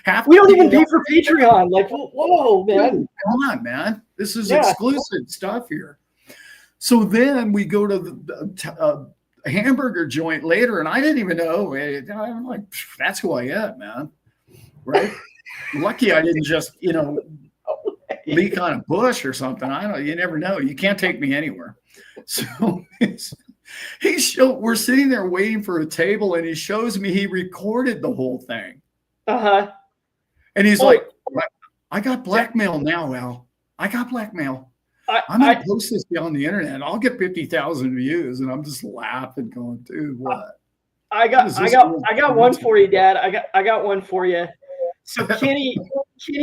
have we don't even pay for Patreon. Like, whoa, man. Dude, come on, man. This is exclusive stuff here. So then we go to the hamburger joint later, and I didn't even know. I'm like, that's who I am, man. Right? Lucky I didn't just, leak on a bush or something. I don't know. You never know. You can't take me anywhere. So we're sitting there waiting for a table, and he shows me he recorded the whole thing. Uh-huh. And he's like, I got blackmail now, Al. I got blackmail. I'm going to post this on the internet. I'll get 50,000 views. And I'm just laughing, going, dude, what? I got one for you, Dad. I got one for you. So Kenny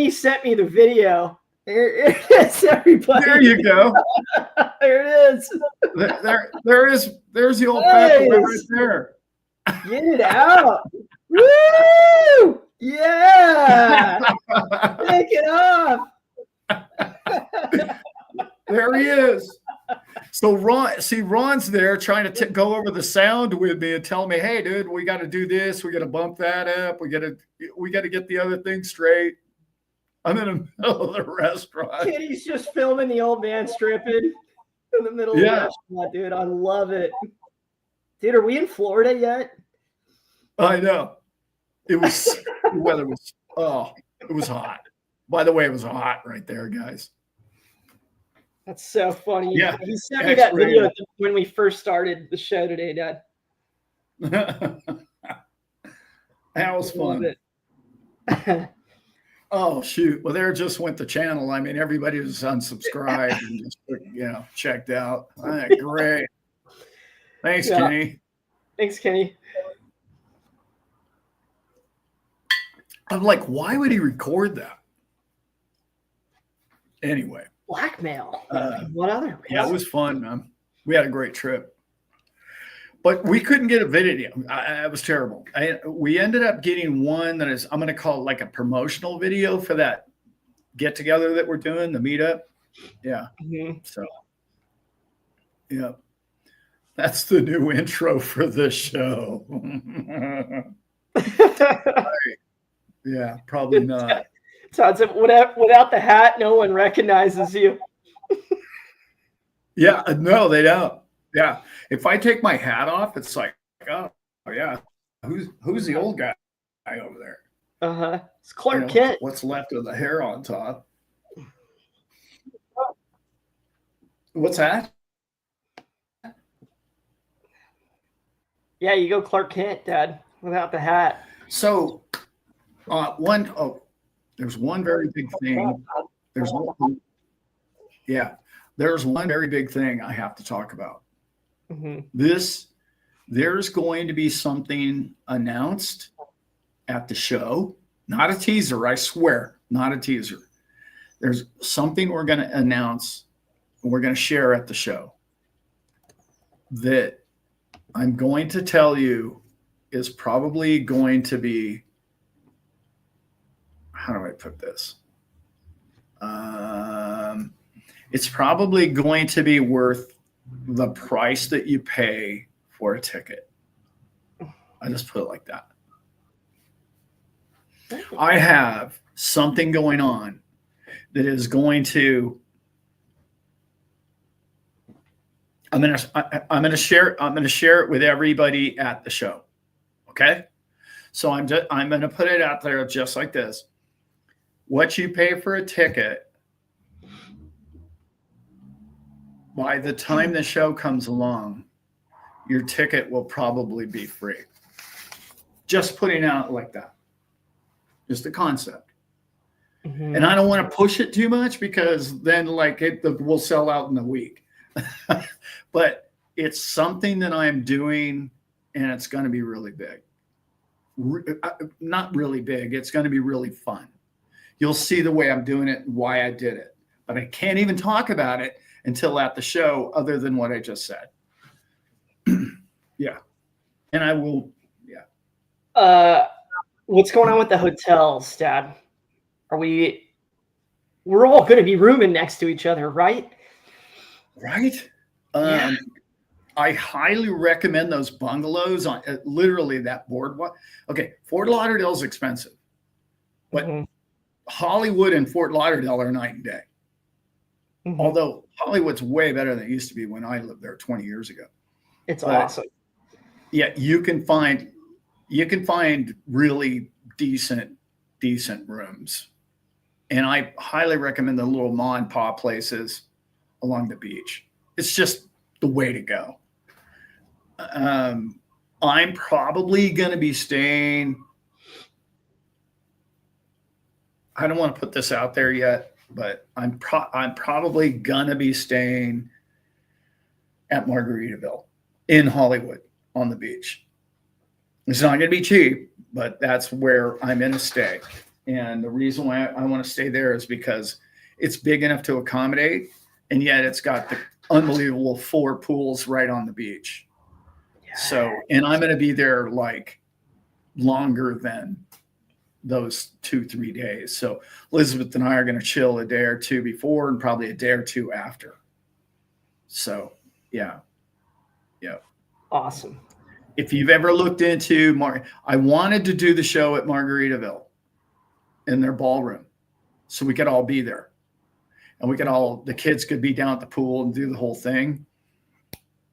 sent me the video. There it is, everybody. There you go. There it is. There's the old fat boy right there. Get it out. Woo! Yeah. Take it off. There he is. So Ron's there trying to go over the sound with me and tell me, hey, dude, we got to do this. We got to bump that up. We got to get the other thing straight. I'm in the middle of the restaurant. Kenny's just filming the old man stripping in the middle of the restaurant, dude. I love it. Dude, are we in Florida yet? I know. The weather was, it was hot. By the way, it was hot right there, guys. That's so funny. Yeah. He sent me that video when we first started the show today, Dad. That was fun. Oh, shoot. Well, there just went the channel. I mean, everybody was unsubscribed and just, checked out. Great. Thanks, Kenny. Thanks, Kenny. I'm like, why would he record that? Anyway. Blackmail. What other? Yeah, it was fun, man. We had a great trip. But we couldn't get a video. It was terrible. We ended up getting one that is, I'm going to call it like a promotional video for that get together that we're doing, the meetup. Yeah. Mm-hmm. So, yeah. That's the new intro for the show. Yeah, probably not. Sounds like without the hat, no one recognizes you. Yeah, no, they don't. Yeah, if I take my hat off, it's like, oh yeah, who's the old guy over there? It's Clark Kent. What's left of the hair on top? What's that? Yeah, you go Clark Kent, Dad, without the hat. So, there's one very big thing. There's one very big thing I have to talk about. There's going to be something announced at the show, not a teaser, I swear, not a teaser. There's something we're going to announce, and we're going to share at the show that I'm going to tell you is probably going to be, how do I put this? It's probably going to be worth the price that you pay for a ticket. I just put it like that. I have something going on that is going to, I'm going to share it with everybody at the show. Okay. So I'm going to put it out there just like this. What you pay for a ticket, by the time the show comes along, your ticket will probably be free. Just putting it out like that. Just a concept. And I don't want to push it too much because then will sell out in a week. But it's something that I'm doing, and it's going to be really big. Not really big. It's going to be really fun. You'll see the way I'm doing it and why I did it. But I can't even talk about it until at the show, other than what I just said. Yeah. And I will, yeah. What's going on with the hotels, Dad? We're all going to be rooming next to each other, right? Right? Yeah. I highly recommend those bungalows on literally that boardwalk. Okay, Fort Lauderdale is expensive, but Hollywood and Fort Lauderdale are night and day. Although Hollywood's way better than it used to be when I lived there 20 years ago. It's awesome. Yeah, you can find really decent rooms, and I highly recommend the little ma and pa places along the beach. It's just the way to go. I'm probably going to be staying. I don't want to put this out there yet, but I'm probably going to be staying at Margaritaville in Hollywood on the beach. It's not going to be cheap, but that's where I'm going to stay. And the reason why I want to stay there is because it's big enough to accommodate, and yet it's got the unbelievable 4 pools right on the beach. Yeah. So, and I'm going to be there like longer than those 2-3 days. So Elizabeth and I are going to chill a day or two before and probably a day or two after. So, yeah. Awesome. If you've ever looked into I wanted to do the show at Margaritaville in their ballroom so we could all be there. And the kids could be down at the pool and do the whole thing.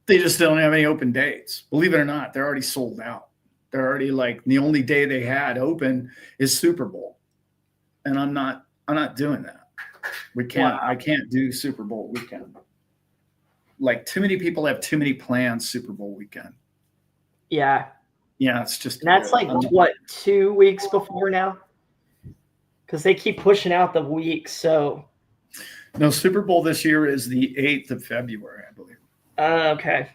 They just don't have any open dates. Believe it or not, they're already sold out. They're already the only day they had open is Super Bowl. And I'm not doing that. I can't do Super Bowl weekend. Too many people have too many plans Super Bowl weekend. Yeah. Yeah, it's just. And that's 2 weeks before now? Because they keep pushing out the weeks, so. No, Super Bowl this year is the 8th of February, I believe. Okay.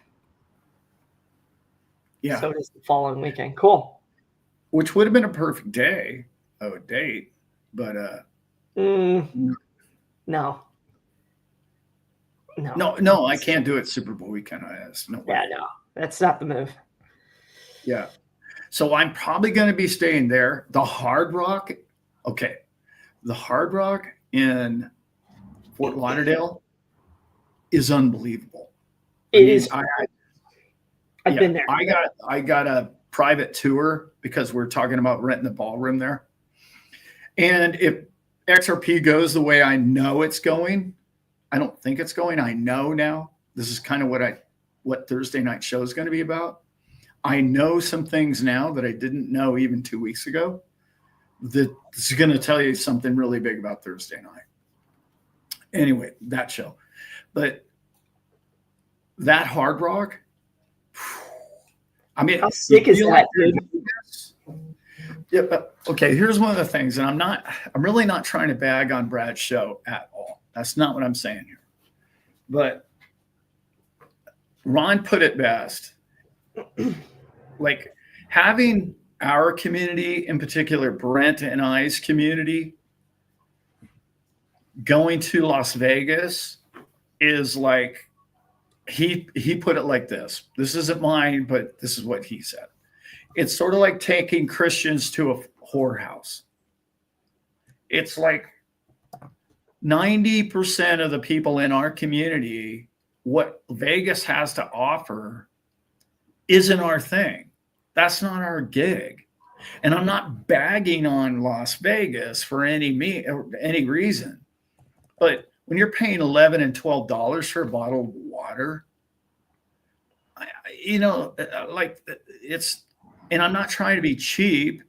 Yeah. So it is the following weekend. Cool. Which would have been a perfect day of a date, but no. No, I can't do it Super Bowl weekend. No way. Yeah, no, that's not the move. Yeah. So I'm probably going to be staying there. The Hard Rock. Okay. The Hard Rock in Fort Lauderdale is unbelievable. It is. I've been there. I got a private tour because we're talking about renting the ballroom there. And if XRP goes the way I know it's going, I don't think it's going. I know now. This is kind of what Thursday night show is going to be about. I know some things now that I didn't know even 2 weeks ago. That is going to tell you something really big about Thursday night. Anyway, that show. But that Hard Rock, I mean, how sick is that, dude? Yeah, but okay, here's one of the things, and I'm really not trying to bag on Brad's show at all. That's not what I'm saying here. But Ron put it best. Like having our community, in particular, Brent and I's community, going to Las Vegas is like, he put it like this. This isn't mine, but this is what he said. It's sort of like taking Christians to a whorehouse. It's like 90% of the people in our community, what Vegas has to offer isn't our thing. That's not our gig. And I'm not bagging on Las Vegas for any reason. But when you're paying $11 and $12 for a bottle of water, like it's, and I'm not trying to be cheap.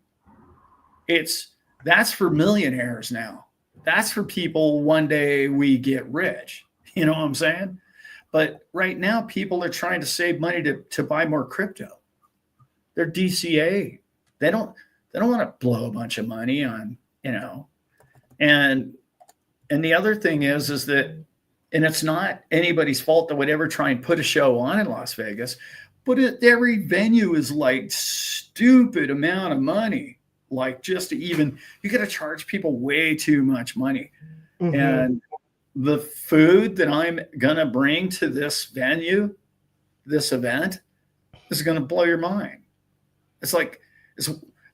That's for millionaires now. That's for people one day we get rich. You know what I'm saying? But right now, people are trying to save money to buy more crypto. They're DCA. They don't want to blow a bunch of money on, and the other thing is that, and it's not anybody's fault that would ever try and put a show on in Las Vegas, but every venue is like stupid amount of money. Like just to even, you got to charge people way too much money. Mm-hmm. And the food that I'm going to bring to this venue, this event, is going to blow your mind. It's like,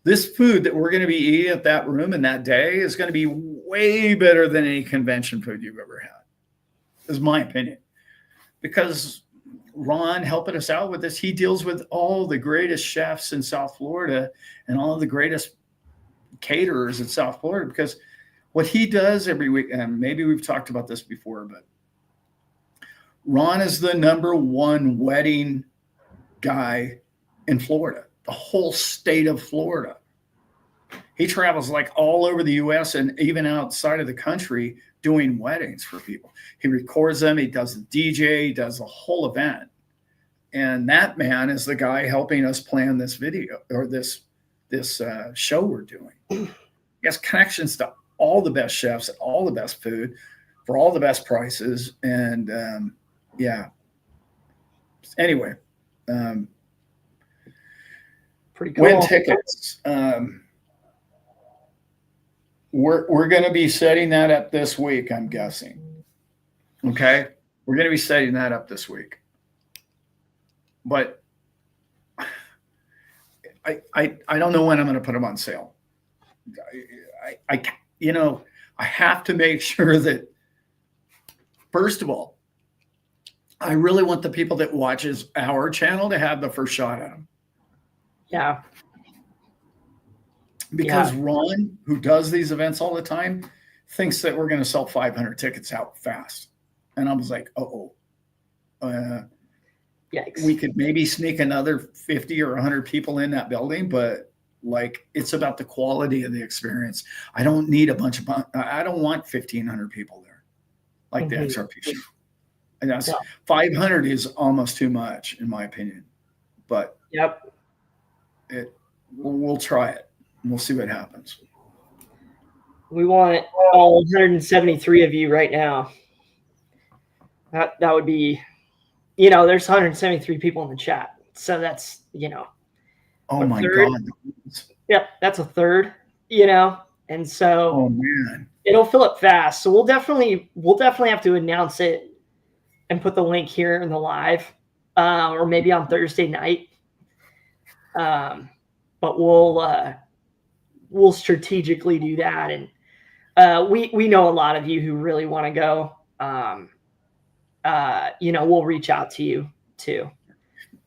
this food that we're going to be eating at that room in that day is going to be way better than any convention food you've ever had, is my opinion. Because Ron helping us out with this, he deals with all the greatest chefs in South Florida and all the greatest caterers in South Florida, because what he does every week, and maybe we've talked about this before, but Ron is the #1 wedding guy in Florida, the whole state of Florida. He travels like all over the US and even outside of the country doing weddings for people. He records them. He does the DJ, he does the whole event. And that man is the guy helping us plan this video or this show we're doing. He has connections to all the best chefs, all the best food for all the best prices. And anyway, pretty cool. Win tickets. We're going to be setting that up this week, I'm guessing. Okay, we're going to be setting that up this week. But I don't know when I'm going to put them on sale. I have to make sure that, first of all, I really want the people that watches our channel to have the first shot at them. Yeah. Because Ron, who does these events all the time, thinks that we're going to sell 500 tickets out fast. And I was like, yikes. We could maybe sneak another 50 or 100 people in that building, but like, it's about the quality of the experience. I don't need I don't want 1,500 people there, like the XRP show. And that's 500 is almost too much, in my opinion. But we'll try it. We'll see what happens. We want all 173 of you right now. That would be, there's 173 people in the chat. So that's, oh my God. Yep. That's a third, and so oh man, it'll fill up fast. So we'll definitely have to announce it and put the link here in the live, or maybe on Thursday night. But we'll strategically do that. And we know a lot of you who really want to go. We'll reach out to you too.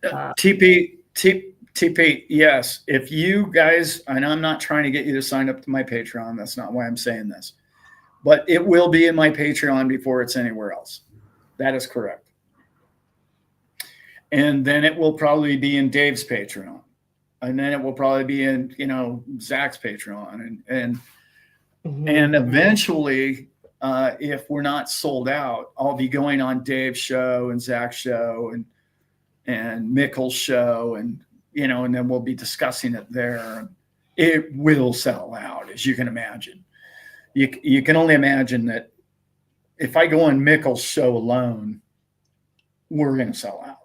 TP, yes. If you guys, and I'm not trying to get you to sign up to my Patreon, that's not why I'm saying this, but it will be in my Patreon before it's anywhere else. That is correct. And then it will probably be in Dave's Patreon. And then it will probably be in, Zach's Patreon. And eventually, if we're not sold out, I'll be going on Dave's show and Zach's show and Mikkel's show, and then we'll be discussing it there. It will sell out, as you can imagine. You can only imagine that if I go on Mikkel's show alone, we're going to sell out.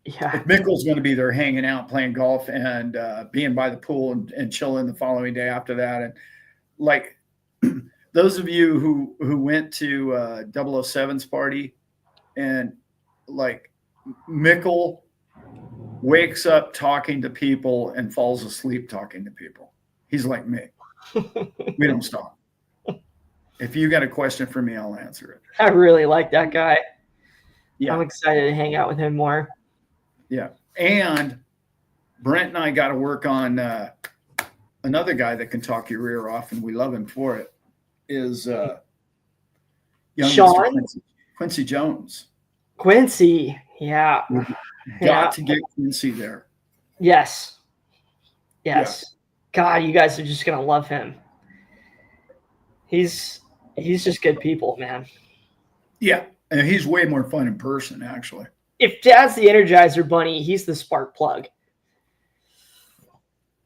Yeah. If Mikkel's going to be there hanging out, playing golf, and being by the pool and chilling the following day after that, and like those of you who went to 007's party, and like Mikkel wakes up talking to people and falls asleep talking to people. He's like me. We don't stop. If you got a question for me, I'll answer it. I really like that guy. Yeah. I'm excited to hang out with him more. Yeah. And Brent and I got to work on another guy that can talk your ear off, and we love him for it, is young Sean? Mr. Quincy Jones. Quincy. Yeah. Got to get Quincy there. Yes. God, you guys are just going to love him. He's just good people, man. Yeah. And he's way more fun in person, actually. If Dad's the Energizer Bunny, he's the spark plug.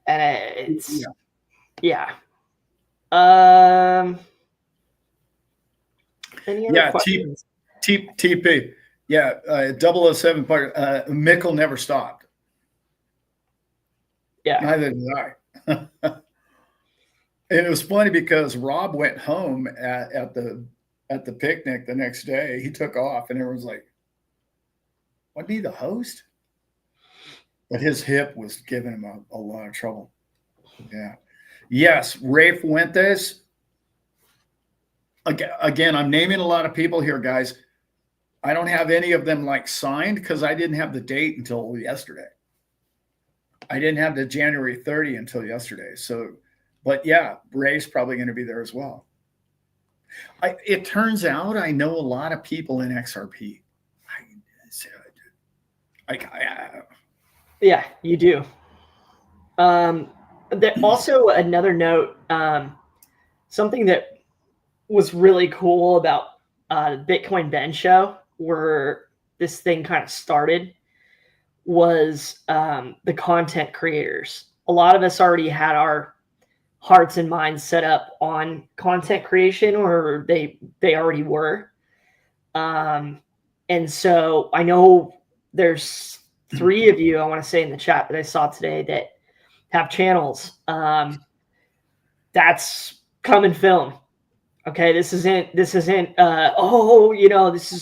And it's any other questions? TP. Yeah, 007 part. Mikkel never stopped. Yeah. Neither did I. And it was funny because Rob went home at the picnic the next day. He took off, and everyone's like, "Wasn't he the host?" But his hip was giving him a lot of trouble. Yeah. Yes, Rafe Fuentes. Again, I'm naming a lot of people here, guys. I don't have any of them like signed because I didn't have the date until yesterday. I didn't have the January 30 until yesterday. So, but yeah, Ray's probably going to be there as well. It turns out I know a lot of people in XRP. Yeah, you do. Also, another note, something that was really cool about the Bitcoin Ben show, where this thing kind of started, was the content creators. A lot of us already had our hearts and minds set up on content creation, or they already were. And so I know there's 3 of you, I want to say in the chat, that I saw today that have channels. That's come and film. Okay, this isn't this is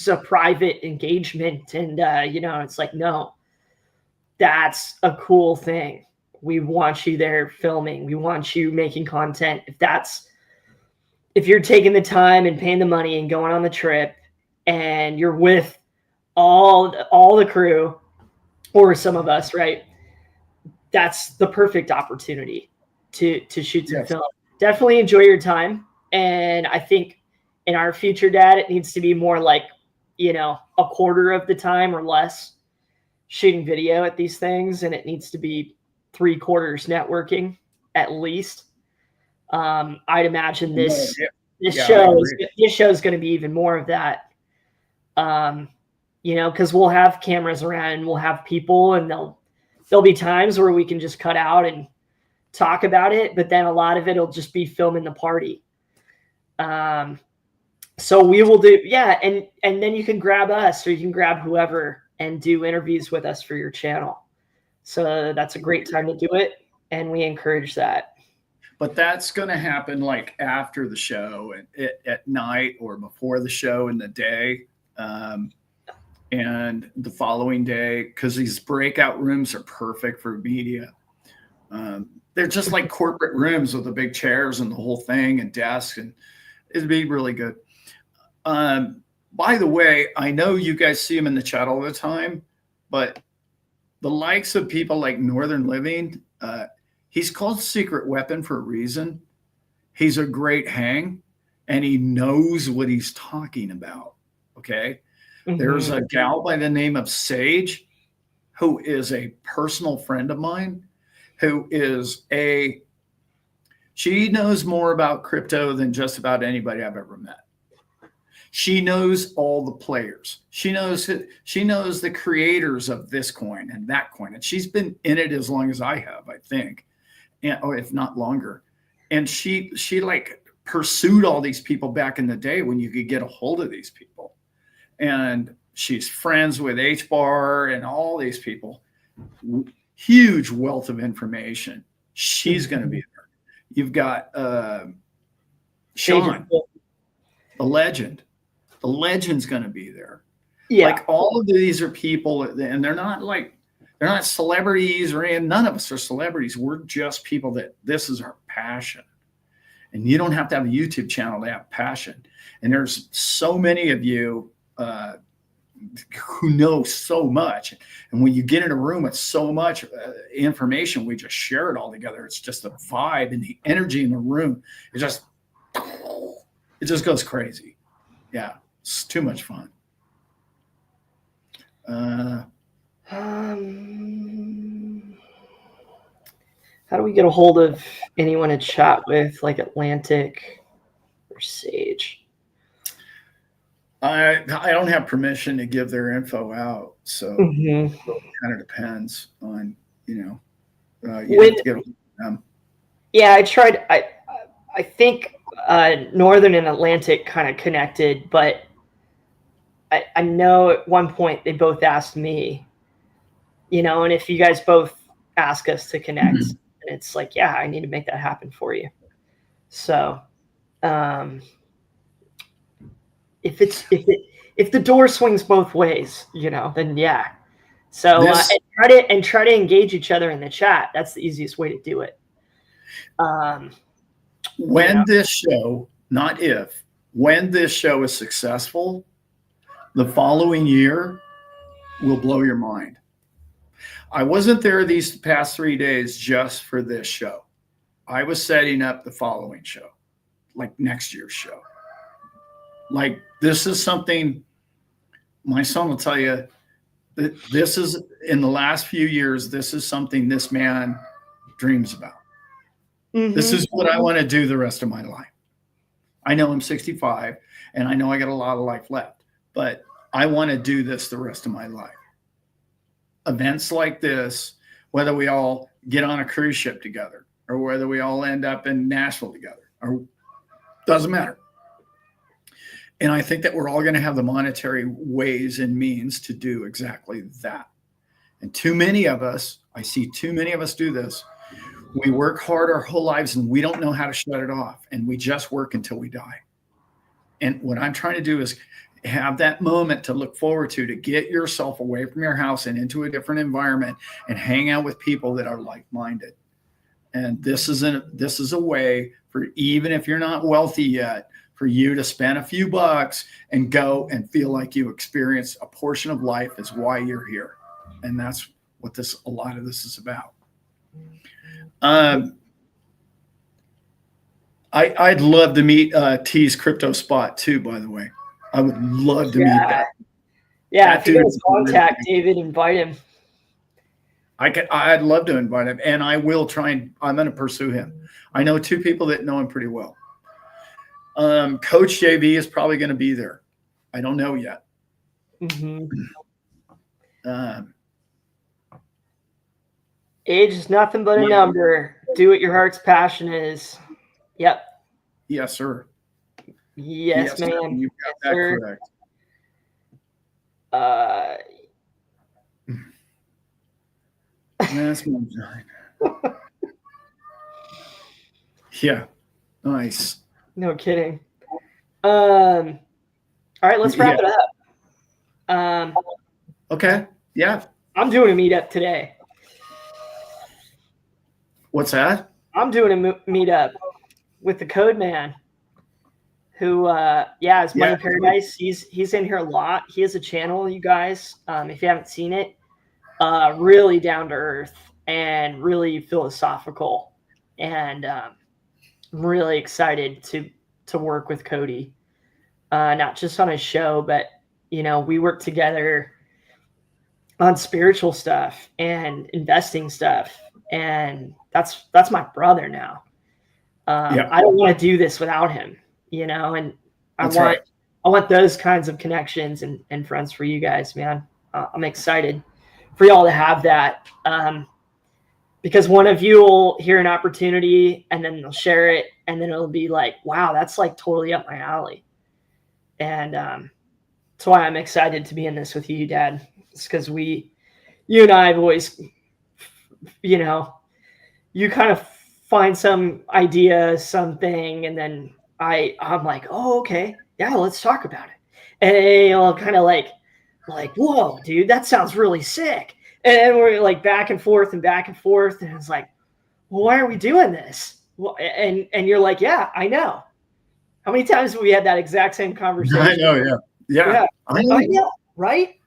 a private engagement, and it's like, no, that's a cool thing. We want you there filming. We want you making content. If you're taking the time and paying the money and going on the trip, and you're with all the crew, or some of us, right? That's the perfect opportunity to shoot some film. Definitely enjoy your time. And I think in our future, Dad, it needs to be more like, a quarter of the time or less shooting video at these things. And it needs to be 3/4 networking at least. I'd imagine this show is going to be even more of that. Because we'll have cameras around and we'll have people, and there'll be times where we can just cut out and talk about it, but then a lot of it'll just be filming the party. So we will do, and then you can grab us, or you can grab whoever and do interviews with us for your channel. So that's a great time to do it, and we encourage that. But that's going to happen like after the show, at night, or before the show in the day, and the following day, because these breakout rooms are perfect for media. They're just like corporate rooms with the big chairs and the whole thing and desks, and it'd be really good. By the way, I know you guys see them in the chat all the time, but the likes of people like Northern Living, he's called Secret Weapon for a reason. He's a great hang, and he knows what he's talking about. Okay. Mm-hmm. There's a gal by the name of Sage, who is a personal friend of mine, she knows more about crypto than just about anybody I've ever met. She knows all the players. She knows the creators of this coin and that coin. And she's been in it as long as I have, I think, or if not longer. And she like pursued all these people back in the day when you could get a hold of these people. And she's friends with HBAR and all these people. Huge wealth of information. She's going to be there. You've got Sean, the legend. The legend's going to be there. Yeah. Like all of these are people, and they're not celebrities or anything. None of us are celebrities. We're just people that this is our passion. And you don't have to have a YouTube channel to have passion. And there's so many of you who know so much. And when you get in a room with so much information, we just share it all together. It's just the vibe and the energy in the room. It just goes crazy. Yeah. It's too much fun. How do we get a hold of anyone to chat with, like Atlantic or Sage? I don't have permission to give their info out, so it kind of depends on you have to get a hold of them. Yeah, I tried. I think Northern and Atlantic kind of connected, but I know at one point they both asked me, and if you guys both ask us to connect, and it's like, yeah, I need to make that happen for you. So, if the door swings both ways, then yeah. So and try to engage each other in the chat. That's the easiest way to do it. When this show is successful, the following year will blow your mind. I wasn't there these past 3 days just for this show. I was setting up the following show, like next year's show. Like, this is something my son will tell you that this is, in the last few years, this is something this man dreams about. This is what I want to do the rest of my life. I know I'm 65 and I know I got a lot of life left, but I want to do this the rest of my life. Events like this, whether we all get on a cruise ship together or whether we all end up in Nashville together, or doesn't matter. And I think that we're all going to have the monetary ways and means to do exactly that. And I see too many of us do this. We work hard our whole lives and we don't know how to shut it off. And we just work until we die. And what I'm trying to do is have that moment to look forward to get yourself away from your house and into a different environment and hang out with people that are like-minded. And this is a way for, even if you're not wealthy yet, for you to spend a few bucks and go and feel like you experience a portion of life is why you're here. And that's what a lot of this is about. I'd love to meet T's crypto spot too, by the way. I would love to meet that. Yeah, if you guys contact David, invite him. I'd love to invite him, and I will try I'm going to pursue him. I know two people that know him pretty well. Coach JV is probably going to be there. I don't know yet. Age is nothing but a number. Do what your heart's passion is. Yep. Yes, sir. Yes, ma'am. You got that correct. That's my giant. Yeah. Nice. No kidding. All right, let's wrap it up. Okay. Yeah. I'm doing a meetup today. What's that? I'm doing a meetup with the Code Man, who, is Money Paradise. He's in here a lot. He has a channel, you guys. If you haven't seen it, really down to earth and really philosophical. And I'm really excited to work with Cody, not just on his show, but we work together on spiritual stuff and investing stuff, and that's my brother now. Yeah, I don't want to do this without him, and that's right. I want those kinds of connections and friends for you guys, man. I'm excited for y'all to have that, because one of you will hear an opportunity and then they'll share it, and then it'll be like, wow, that's like totally up my alley. And that's why I'm excited to be in this with you, Dad. It's because you and I have always, you kind of find some idea, something, and then I'm like, oh, okay, yeah, let's talk about it. And kind of like, whoa, dude, that sounds really sick. And we're like back and forth, and it's like, well, why are we doing this? Well, and you're like, yeah, I know. How many times have we had that exact same conversation? I know, yeah. Yeah, I know. right?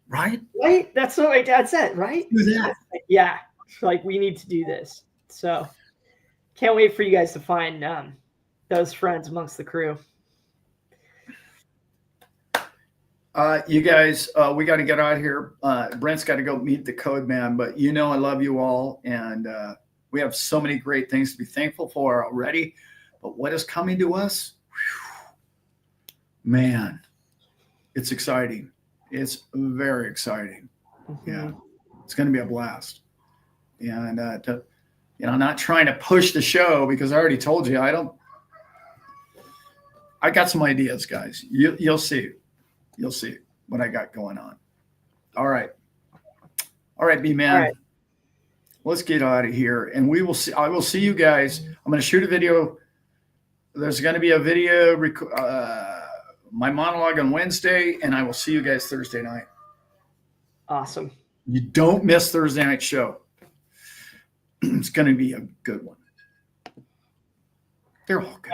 Right? Right? That's what my dad said, right? Do that. Yeah, like we need to do this. So can't wait for you guys to find those friends amongst the crew. You guys, we got to get out of here. Brent's got to go meet the code man, but I love you all, and we have so many great things to be thankful for already. But what is coming to us, man, it's exciting. It's very exciting. Mm-hmm. Yeah, it's going to be a blast. And not trying to push the show, because I already told you I got some ideas, guys. You'll see. You'll see what I got going on. All right, B-man. All right. Let's get out of here, and we will see. I will see you guys. I'm going to shoot a video. There's going to be a video, my monologue on Wednesday, and I will see you guys Thursday night. Awesome. You don't miss Thursday night show. It's going to be a good one. They're all good.